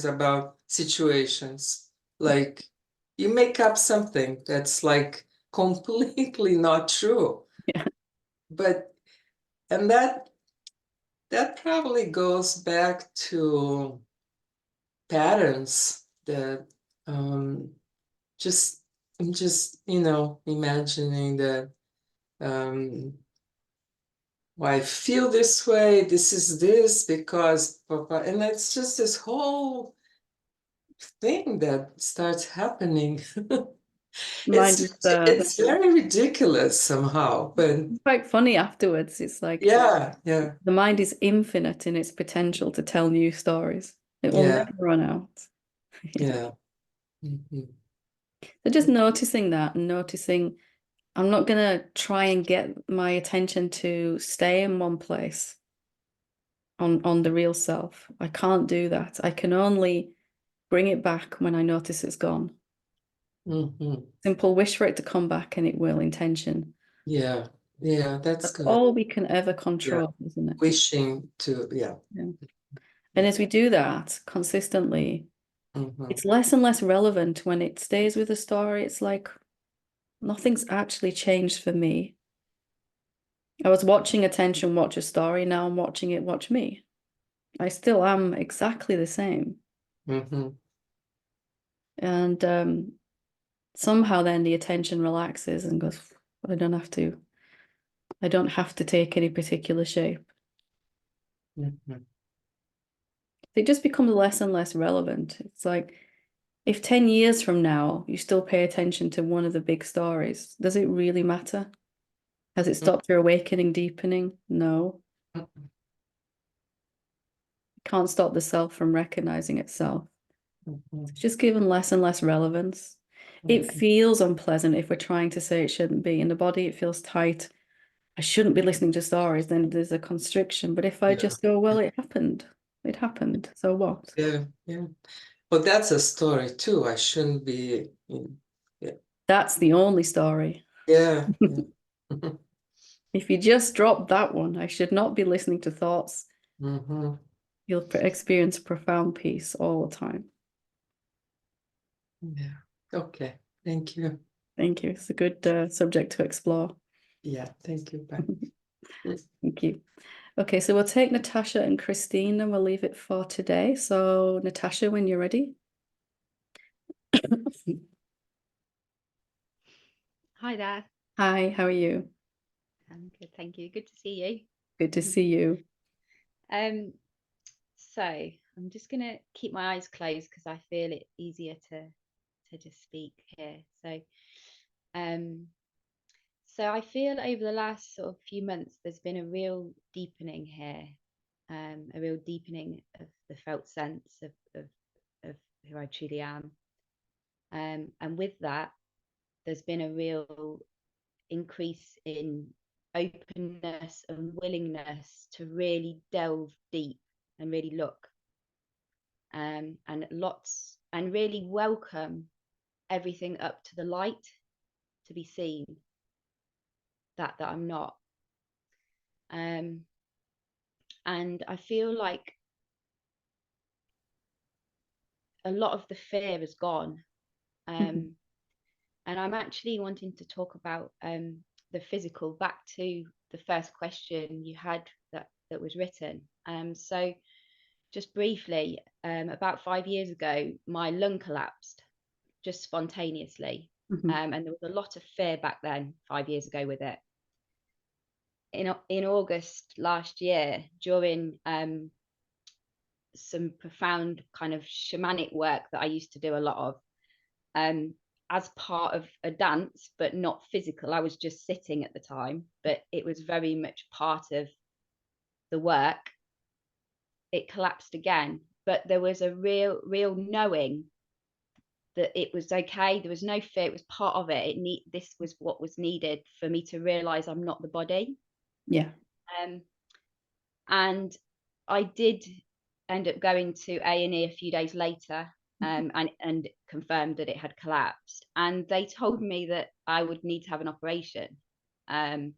about situations. Like you make up something that's like completely not true. Yeah. And that probably goes back to patterns that I'm just imagining that I feel this way, this is this because and it's just this whole thing that starts happening. It's very ridiculous somehow, but quite funny afterwards. It's like the mind is infinite in its potential to tell new stories. It will never run out. So just noticing that and noticing I'm not going to try and get my attention to stay in one place on the real self. I can't do that. I can only bring it back when I notice it's gone. Simple wish for it to come back and it will, intention. That's good. All we can ever control, isn't it? Wishing to, And as we do that consistently, it's less and less relevant when it stays with the story. It's like nothing's actually changed for me. I was watching attention watch a story, now I'm watching it watch me. I still am exactly the same. And somehow then the attention relaxes and goes, I don't have to take any particular shape. It just becomes less and less relevant. It's like If 10 years from now you still pay attention to one of the big stories, does it really matter? Has it stopped your awakening, deepening? No. Can't stop the self from recognizing itself. It's just given less and less relevance. It feels unpleasant if we're trying to say it shouldn't be. In the body, it feels tight. I shouldn't be listening to stories. Then there's a constriction. But if I just go, well, it happened. It happened. So what? Yeah. But that's a story too. I shouldn't be. That's the only story. Yeah. If you just drop that one, I should not be listening to thoughts. You'll experience profound peace all the time. Yeah. Okay. Thank you. Thank you. It's a good subject to explore. Yeah. Thank you. Bye. Thank you. Okay, so we'll take Natasha and Christine and we'll leave it for today. So Natasha, when you're ready. Hi there. Hi, how are you? I'm good, thank you. Good to see you. Good to see you. So I'm just gonna keep my eyes closed because I feel it easier to just speak here. So I feel over the last sort of few months there's been a real deepening here, a real deepening of the felt sense of who I truly am. And with that, there's been a real increase in openness and willingness to really delve deep and really look, and really welcome everything up to the light, to be seen that I'm not. And I feel like a lot of the fear is gone. And I'm actually wanting to talk about the physical, back to the first question you had that was written. So just briefly, about 5 years ago, my lung collapsed just spontaneously. And there was a lot of fear back then, 5 years ago, with it. In August last year, during some profound kind of shamanic work that I used to do a lot of, as part of a dance, but not physical. I was just sitting at the time, but it was very much part of the work. It collapsed again, but there was a real knowing that it was okay. There was no fear. It was part of it. This was what was needed for me to realize I'm not the body. Yeah. And I did end up going to A&E a few days later, and confirmed that it had collapsed. And they told me that I would need to have an operation. And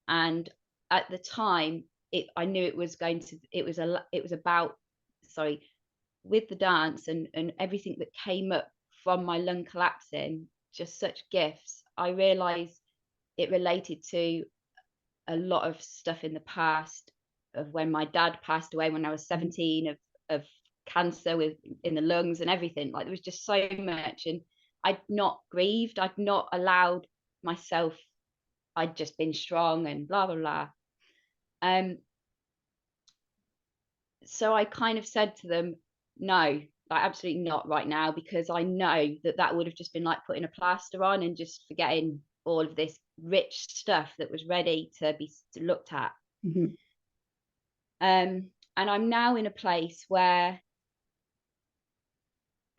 at the time, I knew it was about, with the dance and everything that came up from my lung collapsing, just such gifts. I realized it related to a lot of stuff in the past, of when my dad passed away when I was 17, of cancer in the lungs and everything. Like, there was just so much, and I'd not grieved, I'd not allowed myself, I'd just been strong and blah blah blah. So I kind of said to them, no, like, absolutely not right now, because I know that would have just been like putting a plaster on and just forgetting all of this rich stuff that was ready to be looked at. And I'm now in a place where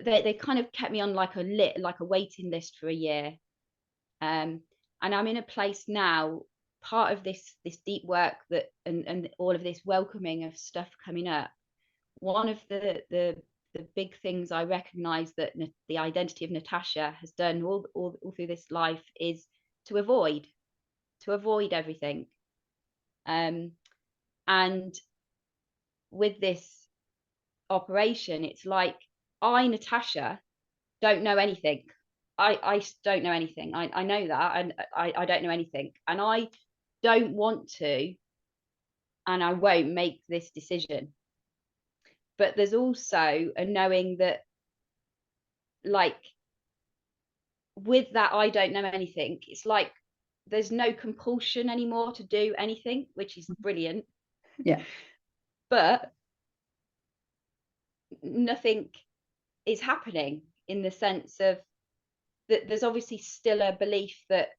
they kind of kept me on like a waiting list for a year. And I'm in a place now, part of this deep work that and all of this welcoming of stuff coming up. One of the big things I recognize that the identity of Natasha has done all through this life is to avoid everything. And with this operation, it's like, I, Natasha, don't know anything. I don't know anything. I know that, and I don't know anything, and I don't want to, and I won't make this decision. But there's also a knowing that, like, with that I don't know anything, it's like there's no compulsion anymore to do anything, which is brilliant. Yeah. But nothing is happening. in the sense of that there's obviously still a belief that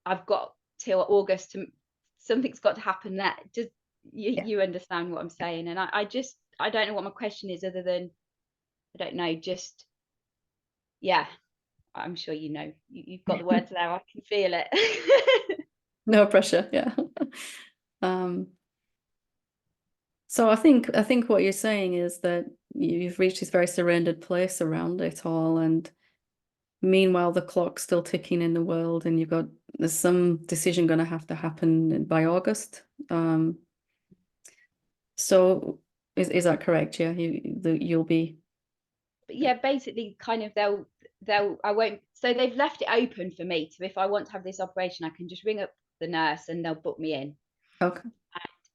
I've got till August to, something's got to happen. That just you understand what I'm saying. And I don't know what my question is, other than I don't know, just I'm sure you know, you've got the words there, I can feel it. No pressure. Yeah. So I think what you're saying is that you've reached this very surrendered place around it all, and meanwhile the clock's still ticking in the world, and there's some decision going to have to happen by August. So is that correct? Yeah, you'll be. But yeah, basically, kind of I won't. So they've left it open for me to, if I want to have this operation, I can just ring up the nurse and they'll book me in. Okay.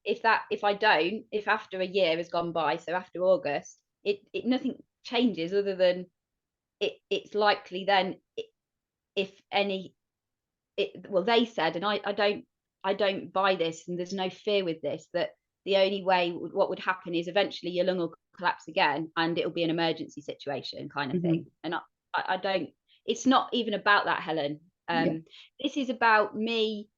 If I don't, if after a year has gone by, so after August, it nothing changes other than it's likely then, if any, well, they said, and I don't buy this, and there's no fear with this, that the only way what would happen is eventually your lung will collapse again and it'll be an emergency situation kind of thing. And I don't, it's not even about that, Helen. This is about me.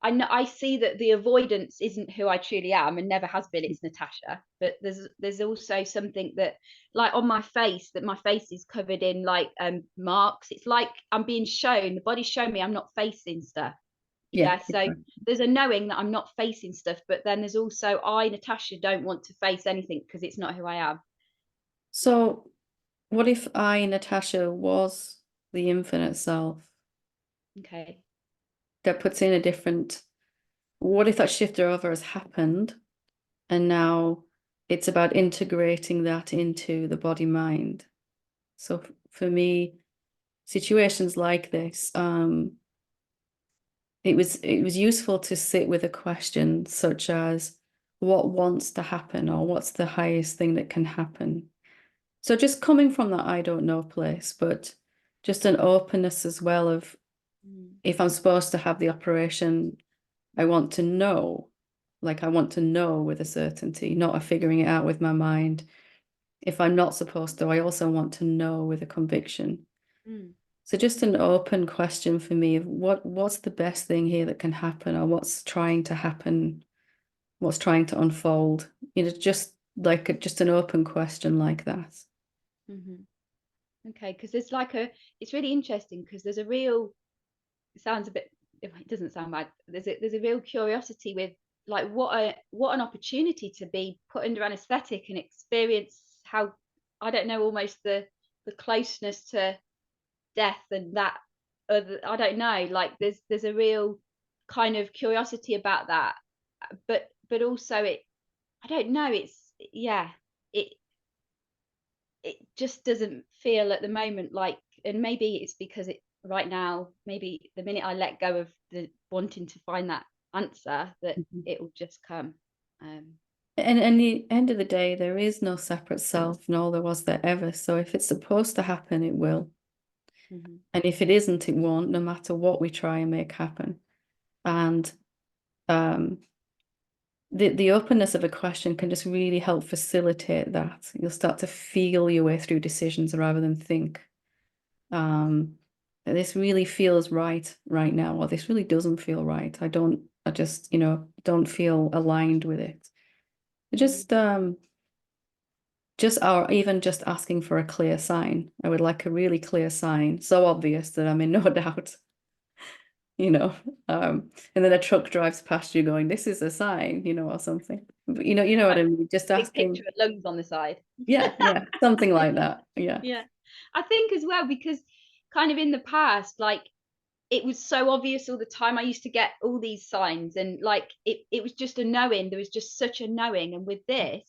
I see that the avoidance isn't who I truly am and never has been. It's Natasha. But there's also something that, like on my face, that my face is covered in like marks. It's like I'm being shown, the body's showing me I'm not facing stuff. So there's a knowing that I'm not facing stuff, but then there's also, I, Natasha, don't want to face anything because it's not who I am. So what if I, Natasha, was the infinite self? Okay. That puts in a different, what if that shift over has happened and now it's about integrating that into the body mind? So for me, situations like this, it was useful to sit with a question such as, what wants to happen, or what's the highest thing that can happen? So just coming from that I don't know place, but just an openness as well of, if I'm supposed to have the operation, I want to know, like I want to know with a certainty, not a figuring it out with my mind. If I'm not supposed to, I also want to know with a conviction. So just an open question for me of what's the best thing here that can happen, or what's trying to happen, what's trying to unfold, just like just an open question like that. Okay, because there's like it's really interesting because there's a real, it sounds a bit, it doesn't sound bad, there's a real curiosity with like what an opportunity to be put under anesthetic and experience how, I don't know, almost the closeness to death, and that I don't know, like there's a real kind of curiosity about that, but also I don't know, it just doesn't feel at the moment like, and maybe it's because right now, maybe the minute I let go of the wanting to find that answer, that it will just come. And at the end of the day, there is no separate self, nor there was there ever. So if it's supposed to happen, it will. And if it isn't, it won't, no matter what we try and make happen. And the openness of a question can just really help facilitate that. You'll start to feel your way through decisions rather than think. This really feels right now, or this really doesn't feel right. I just don't feel aligned with it. Just even just asking for a clear sign. I would like a really clear sign, so obvious that I'm in no doubt. And then a truck drives past you going, this is a sign, or something. But you know what I mean? Just asking. Big picture of lungs on the side. Yeah, something like that. Yeah. Yeah. I think as well, because kind of in the past, like it was so obvious all the time. I used to get all these signs, and like it was just a knowing. There was just such a knowing. And with this,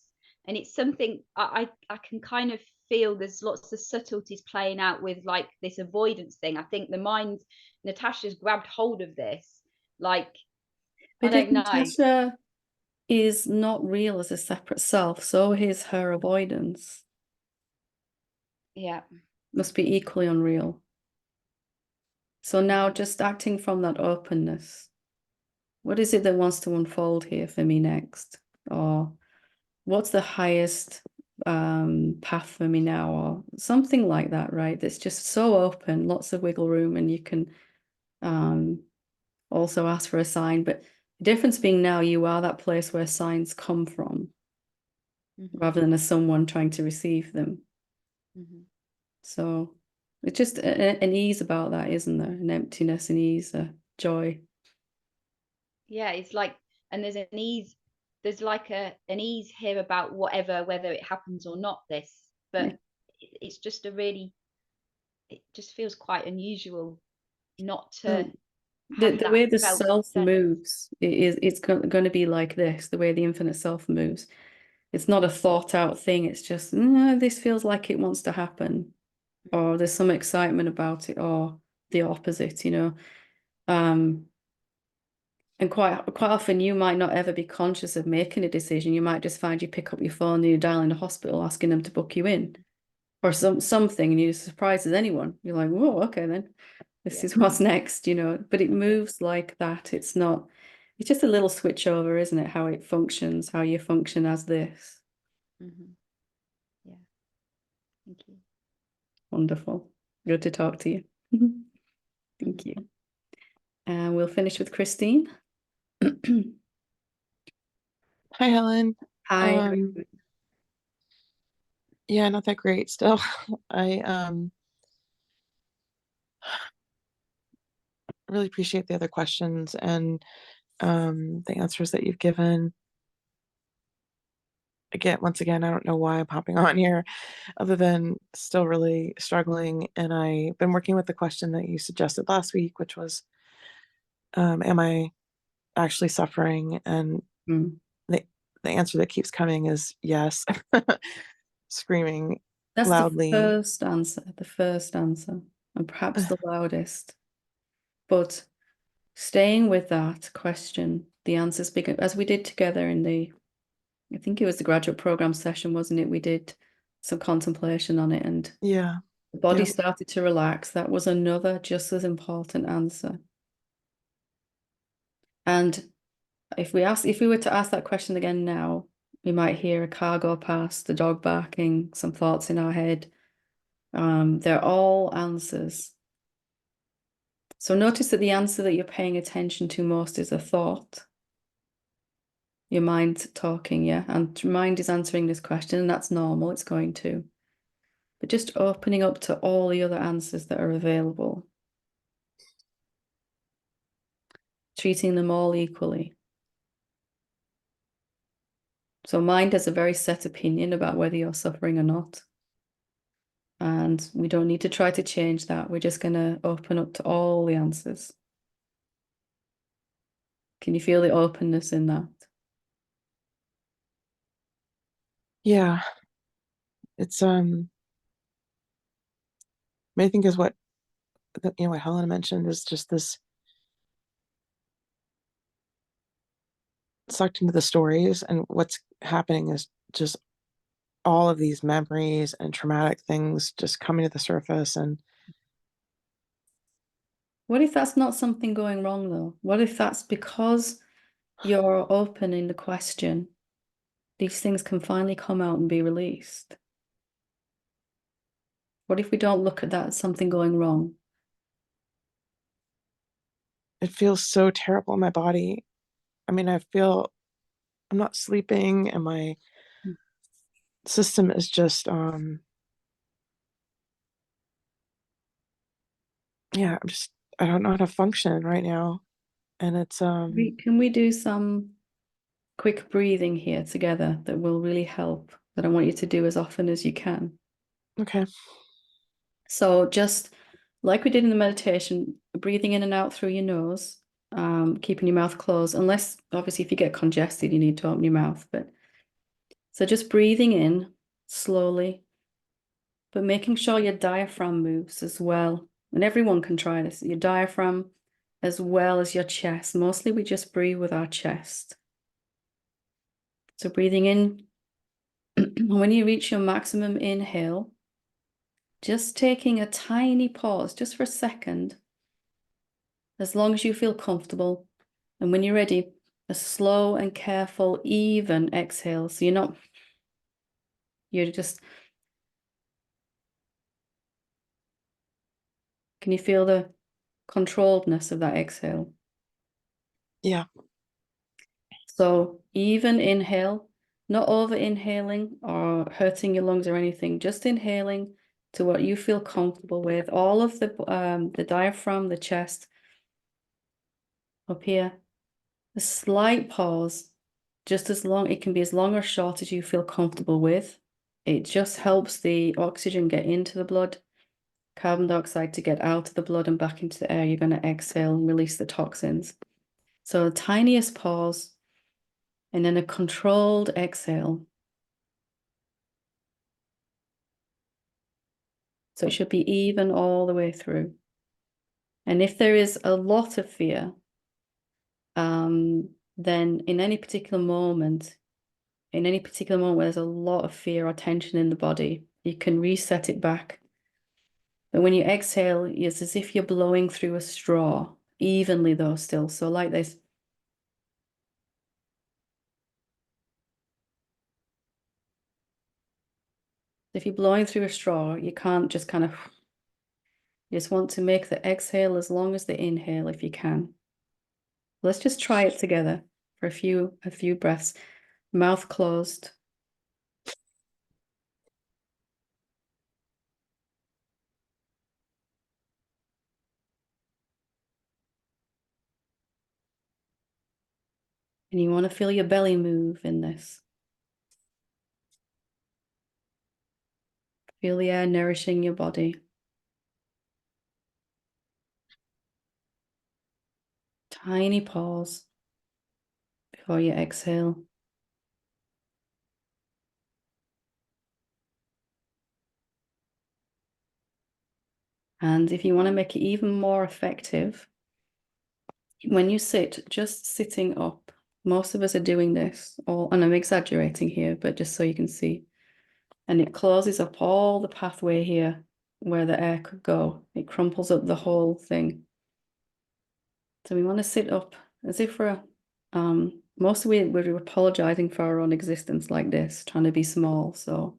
and it's something I can kind of feel there's lots of subtleties playing out with like this avoidance thing. I think the mind, Natasha's grabbed hold of this. Like, but I don't know. Natasha is not real as a separate self, so is her avoidance. Yeah. Must be equally unreal. So now just acting from that openness. What is it that wants to unfold here for me next? Or what's the highest path for me now, or something like that, right? That's just so open, lots of wiggle room, and you can also ask for a sign. But the difference being now you are that place where signs come from, rather than as someone trying to receive them. So it's just an ease about that, isn't there? An emptiness, an ease, a joy. Yeah, it's like, and there's an ease, there's like an ease here about whatever, whether it happens or not, but it's just it just feels quite unusual not to have The that way the felt self sense. moves, it's going to be like this, the way the infinite self moves. It's not a thought out thing. It's just, this feels like it wants to happen, or there's some excitement about it, or the opposite, and quite often you might not ever be conscious of making a decision. You might just find you pick up your phone and you're dialing the hospital asking them to book you in, or something, and you're surprised as anyone. You're like, whoa, okay then. This is what's next, but it moves like that. It's just a little switch over, isn't it? How it functions, how you function as this. Yeah. Thank you. Wonderful. Good to talk to you. Thank you. And we'll finish with Christine. Hi, Helen. Hi. Yeah, not that great still. I really appreciate the other questions and the answers that you've given. Once again, I don't know why I'm popping on here other than still really struggling. And I've been working with the question that you suggested last week, which was, am I actually suffering? And the answer that keeps coming is yes, screaming That's loudly. the first answer, and perhaps the loudest. But staying with that question, the answers, as we did together in I think it was the graduate program session, wasn't it? We did some contemplation on it, and yeah, the body started to relax. That was another just as important answer. And if we were to ask that question again now, we might hear a car go past, the dog barking, some thoughts in our head. They're all answers. So notice that the answer that you're paying attention to most is a thought. Your mind's talking, yeah? And your mind is answering this question, and that's normal, it's going to. But just opening up to all the other answers that are available. Treating them all equally. So mind has a very set opinion about whether you're suffering or not. And we don't need to try to change that. We're just going to open up to all the answers. Can you feel the openness in that? Yeah. It's I think is what what Helen mentioned is just this sucked into the stories, and what's happening is just all of these memories and traumatic things just coming to the surface. And what if that's not something going wrong though? What if that's because you're open in the question, these things can finally come out and be released? What if we don't look at that as something going wrong? it feels so terrible in my body. I mean, I feel I'm not sleeping, and my system is just I don't know how to function right now. And it's Can we do some quick breathing here together that will really help, that I want you to do as often as you can? okay. So just like we did in the meditation, breathing in and out through your nose, keeping your mouth closed, unless obviously if you get congested, you need to open your mouth. But so just breathing in slowly, but making sure your diaphragm moves as well. And everyone can try this, your diaphragm as well as your chest. Mostly we just breathe with our chest. So breathing in, when you reach your maximum inhale, just taking a tiny pause, just for a second, as long as you feel comfortable. And when you're ready, a slow and careful, even exhale. So you're not You're just, can you feel the controlledness of that exhale? Yeah. So even inhale, not over inhaling or hurting your lungs or anything, just inhaling to what you feel comfortable with. All of the diaphragm, the chest, up here. A slight pause, just as long, it can be as long or short as you feel comfortable with. It just helps the oxygen get into the blood, carbon dioxide to get out of the blood and back into the air. You're going to exhale and release the toxins. So the tiniest pause, and then a controlled exhale. So it should be even all the way through. And if there is a lot of fear, then in any particular moment where there's a lot of fear or tension in the body, you can reset it back. But when you exhale, it's as if you're blowing through a straw, evenly though still. So like this. If you're blowing through a straw, you can't just kind of, you just want to make the exhale as long as the inhale if you can. Let's just try it together for a few breaths. Mouth closed. And you want to feel your belly move in this. Feel the air nourishing your body. Tiny pause before you exhale. And if you want to make it even more effective, when you sit, just sitting up. Most of us are doing this, and I'm exaggerating here, but just so you can see. And it closes up all the pathway here where the air could go. It crumples up the whole thing. So we want to sit up as if we're, mostly we're apologizing for our own existence like this, trying to be small. So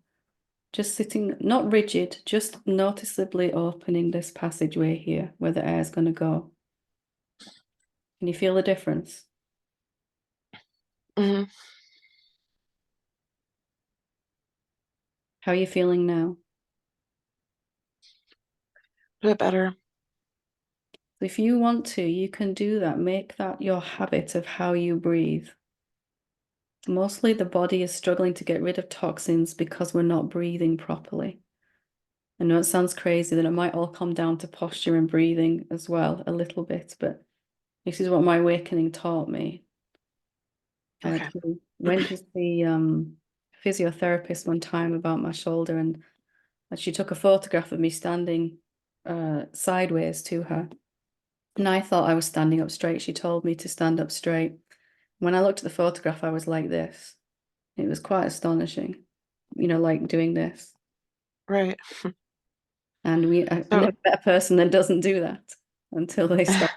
just sitting, not rigid, just noticeably opening this passageway here where the air is going to go. Can you feel the difference? Mm-hmm. How are you feeling now? A bit better. So if you want to, you can do that. Make that your habit of how you breathe. Mostly the body is struggling to get rid of toxins because we're not breathing properly. I know it sounds crazy that it might all come down to posture and breathing as well, a little bit, but this is what my awakening taught me. I Okay. actually went to see physiotherapist one time about my shoulder, and she took a photograph of me standing sideways to her. And I thought I was standing up straight. She told me to stand up straight. When I looked at the photograph, I was like this. It was quite astonishing, like doing this. Right. And I never met a person that doesn't do that until they stop.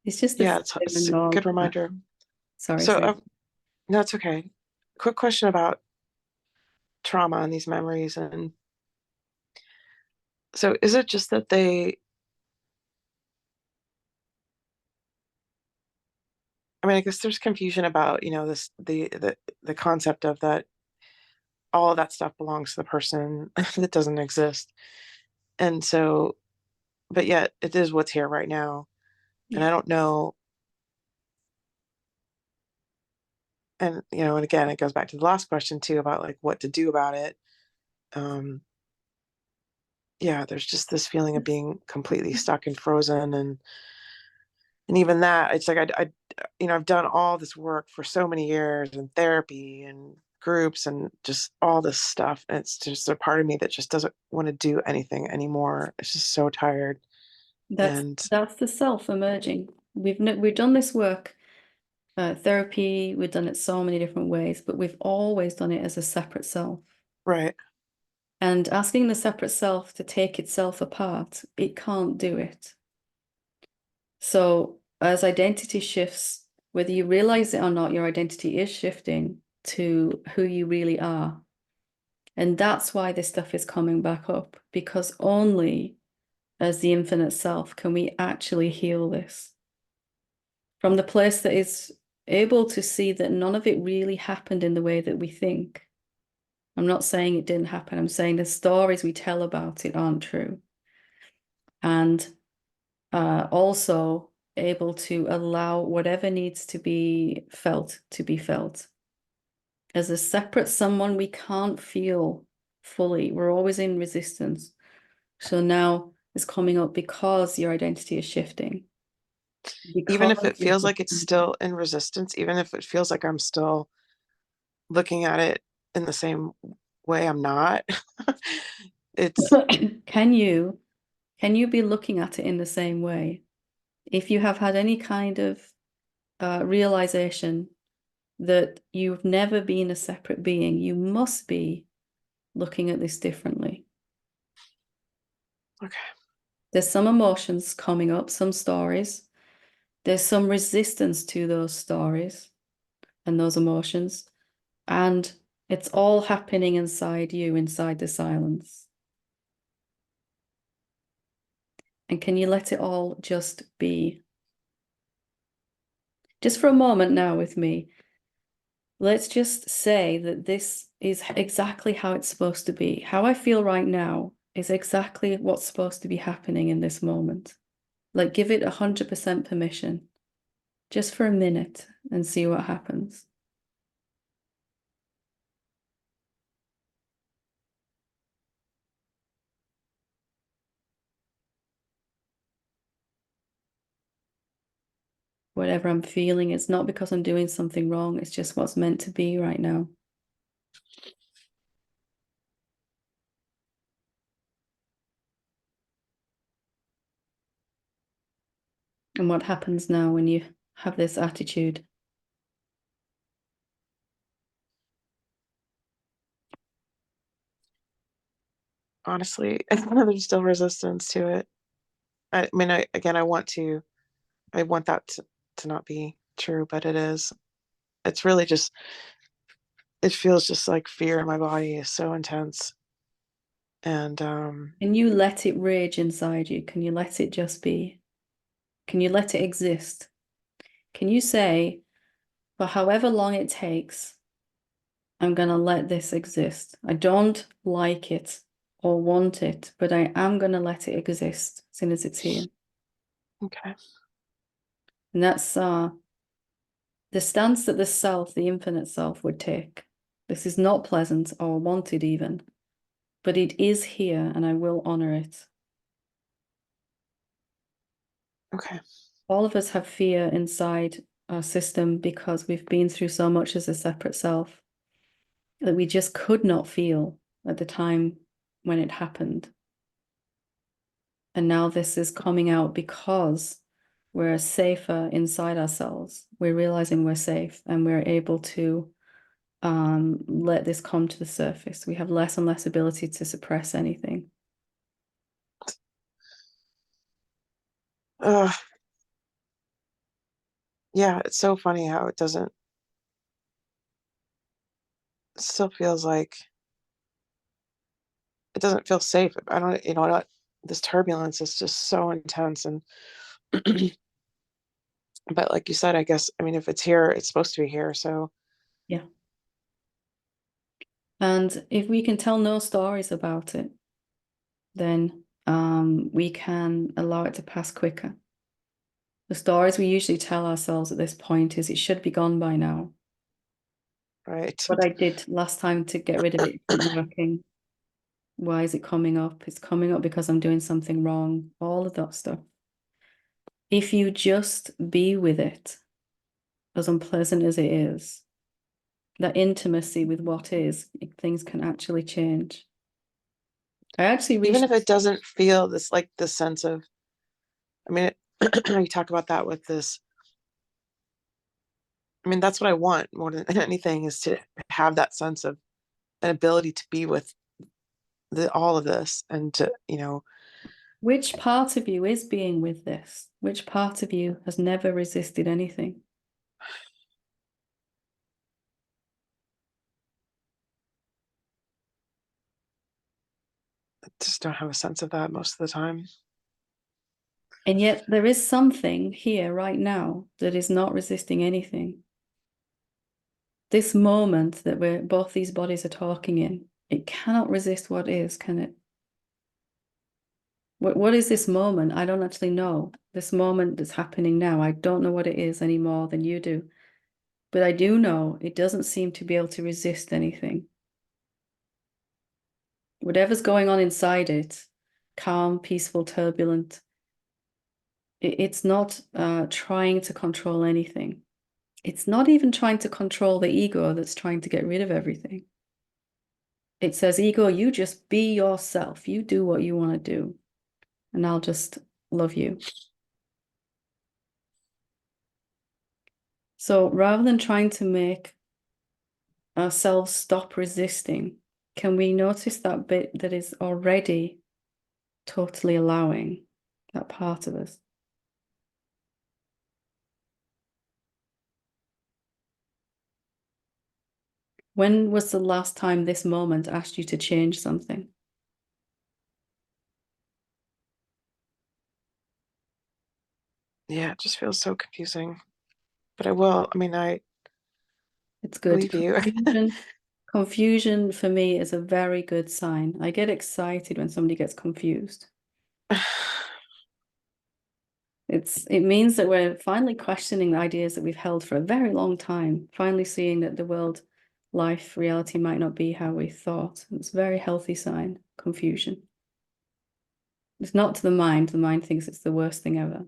It's just the Yeah, it's a good reminder. Sorry. So, no, it's okay. Quick question about trauma and these memories. And so is it just that I guess there's confusion about, the concept of that all of that stuff belongs to the person that doesn't exist. And so, but yet it is what's here right now. And I don't know. And, and again, it goes back to the last question too, about like what to do about it. Yeah, there's just this feeling of being completely stuck and frozen. And even that, it's like, I've done all this work for so many years in therapy and groups and just all this stuff. And it's just a part of me that just doesn't want to do anything anymore. It's just so tired. That's the self emerging. We've done this work, therapy, we've done it so many different ways, but we've always done it as a separate self. Right. And asking the separate self to take itself apart, it can't do it. So as identity shifts, whether you realize it or not, your identity is shifting. to who you really are. And that's why this stuff is coming back up, because only as the infinite self can we actually heal this. From the place that is able to see that none of it really happened in the way that we think. I'm not saying it didn't happen. I'm saying the stories we tell about it aren't true. And also able to allow whatever needs to be felt. As a separate someone, we can't feel fully. We're always in resistance. So now it's coming up because your identity is shifting. Even if it feels like it's still in resistance, even if it feels like I'm still looking at it in the same way, I'm not. It's Can you be looking at it in the same way? If you have had any kind of realization that you've never been a separate being, you must be looking at this differently. okay. There's some emotions coming up, some stories. There's some resistance to those stories and those emotions. And it's all happening inside you, inside the silence. And can you let it all just be? Just for a moment now with me, let's just say that this is exactly how it's supposed to be. How I feel right now is exactly what's supposed to be happening in this moment. Like, give it 100% permission, just for a minute, and see what happens. Whatever I'm feeling, it's not because I'm doing something wrong. It's just what's meant to be right now. And what happens now when you have this attitude? Honestly, there's still resistance to it. I mean, I want that to not be true, but it is. It's really just, it feels just like fear in my body is so intense. And Can you let it rage inside you? Can you let it just be? Can you let it exist? Can you say, for however long it takes, I'm going to let this exist. I don't like it or want it, but I am going to let it exist as soon as it's here. okay. And that's the stance that the self, the infinite self, would take. This is not pleasant or wanted even, but it is here and I will honor it. Okay. All of us have fear inside our system because we've been through so much as a separate self that we just could not feel at the time when it happened. And now this is coming out because we're safer inside ourselves. We're realizing we're safe and we're able to let this come to the surface. We have less and less ability to suppress anything. Yeah, it's so funny how it still feels like it doesn't feel safe. I don't, this turbulence is just so intense. And, but like you said, I guess, I mean, if it's here, it's supposed to be here. So, yeah. And if we can tell no stories about it, then we can allow it to pass quicker. The stories we usually tell ourselves at this point is it should be gone by now. right. What I did last time to get rid of it isn't working. Why is it coming up? It's coming up because I'm doing something wrong. All of that stuff. If you just be with it, as unpleasant as it is, that intimacy with what is, things can actually change. I actually Even if it doesn't feel this, like the sense of, I mean, you talk about that with this. I mean, that's what I want more than anything, is to have that sense of an ability to be with all of this and to, Which part of you is being with this? Which part of you has never resisted anything? I just don't have a sense of that most of the time. And yet there is something here right now that is not resisting anything. This moment that both these bodies are talking in, it cannot resist what is, can it? What is this moment? I don't actually know. This moment that's happening now, I don't know what it is any more than you do. But I do know it doesn't seem to be able to resist anything. Whatever's going on inside it, calm, peaceful, turbulent, it's not trying to control anything. It's not even trying to control the ego that's trying to get rid of everything. It says, ego, you just be yourself. You do what you want to do, and I'll just love you. So rather than trying to make ourselves stop resisting, can we notice that bit that is already totally allowing, that part of us? When was the last time this moment asked you to change something? Yeah, it just feels so confusing. But I will. I mean, It's good. believe you. Confusion for me is a very good sign. I get excited when somebody gets confused. It means that we're finally questioning the ideas that we've held for a very long time, finally seeing that the world, life, reality might not be how we thought. It's a very healthy sign, confusion. It's not to the mind. The mind thinks it's the worst thing ever.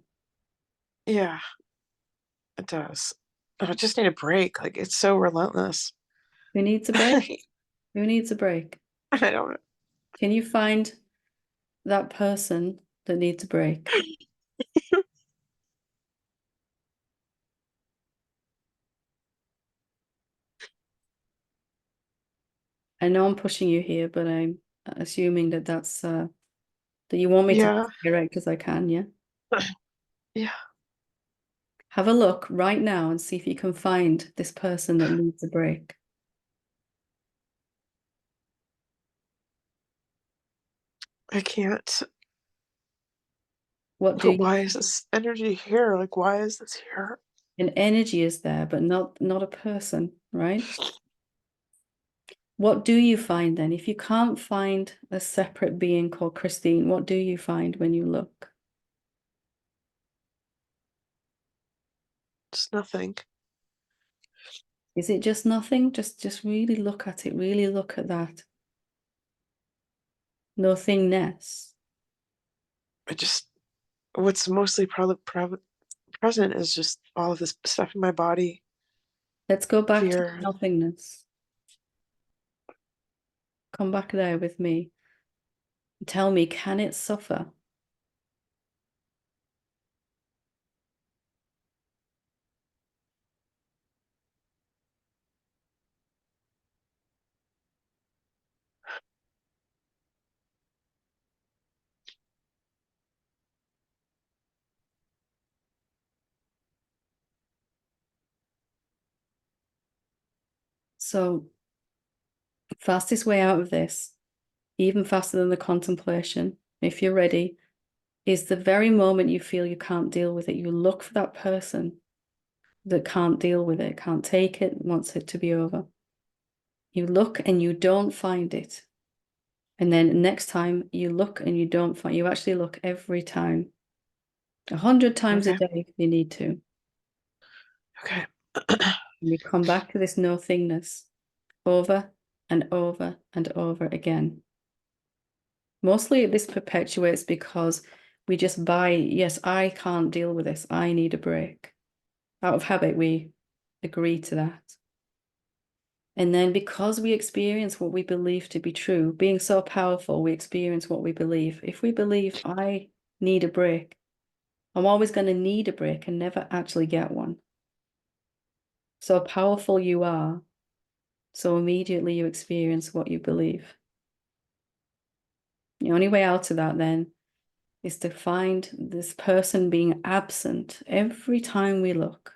Yeah, it does. I just need a break. Like, it's so relentless. Who needs a break? Who needs a break? I don't. Can you find that person that needs a break? I know I'm pushing you here, but I'm assuming that that's that you want me to be Yeah. as direct as I can, yeah? Yeah. Have a look right now and see if you can find this person that needs a break. I can't. What do But you? why is this energy here? Like, why is this here? An energy is there, but not a person, right? What do you find then? If you can't find a separate being called Christine, what do you find when you look? Just nothing. Is it just nothing? Just really look at it. Really look at that. Nothingness. What's mostly present is just all of this stuff in my body. Let's go back to Fear. nothingness. Come back there with me. Tell me, can it suffer? So, fastest way out of this, even faster than the contemplation, if you're ready, is the very moment you feel you can't deal with it, you look for that person that can't deal with it, can't take it, wants it to be over. You look and you don't find it. And then next time you look and you don't find, you actually look every time, 100 times a Okay. day if you need to. Okay. And we come back to this nothingness over and over and over again. Mostly this perpetuates because we just buy, yes, I can't deal with this. I need a break. Out of habit, we agree to that. And then because we experience what we believe to be true, being so powerful, we experience what we believe. If we believe I need a break, I'm always going to need a break and never actually get one. So powerful you are, so immediately you experience what you believe. The only way out of that then is to find this person being absent every time we look.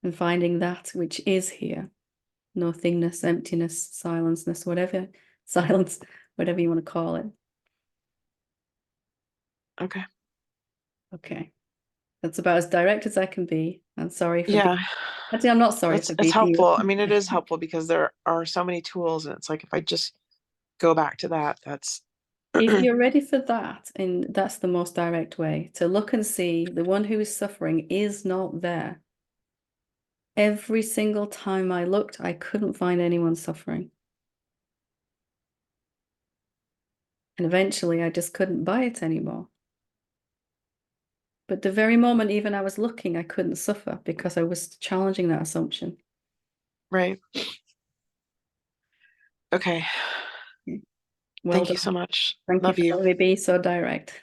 And finding that which is here, nothingness, emptiness, silenceness, whatever silence, whatever you want to call it. Okay. Okay. That's about as direct as I can be. I'm sorry for Yeah. actually, I'm not sorry It's for beating you helpful. up. I mean, it is helpful because there are so many tools, and it's like if I just go back to that, that's If you're ready for that, and that's the most direct way to look and see the one who is suffering is not there. Every single time I looked, I couldn't find anyone suffering. And eventually I just couldn't buy it anymore. But the very moment even I was looking, I couldn't suffer because I was challenging that assumption. right. Okay. Well Thank you done. so much. Thank you Love for you. letting me be so direct.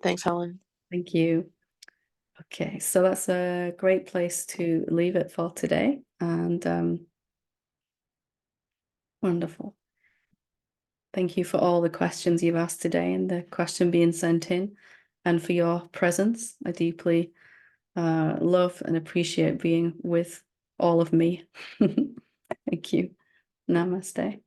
Thanks, Helen. Thank you. Okay, so that's a great place to leave it for today. And wonderful. Thank you for all the questions you've asked today and the question being sent in, and for your presence. I deeply love and appreciate being with all of me. Thank you. Namaste.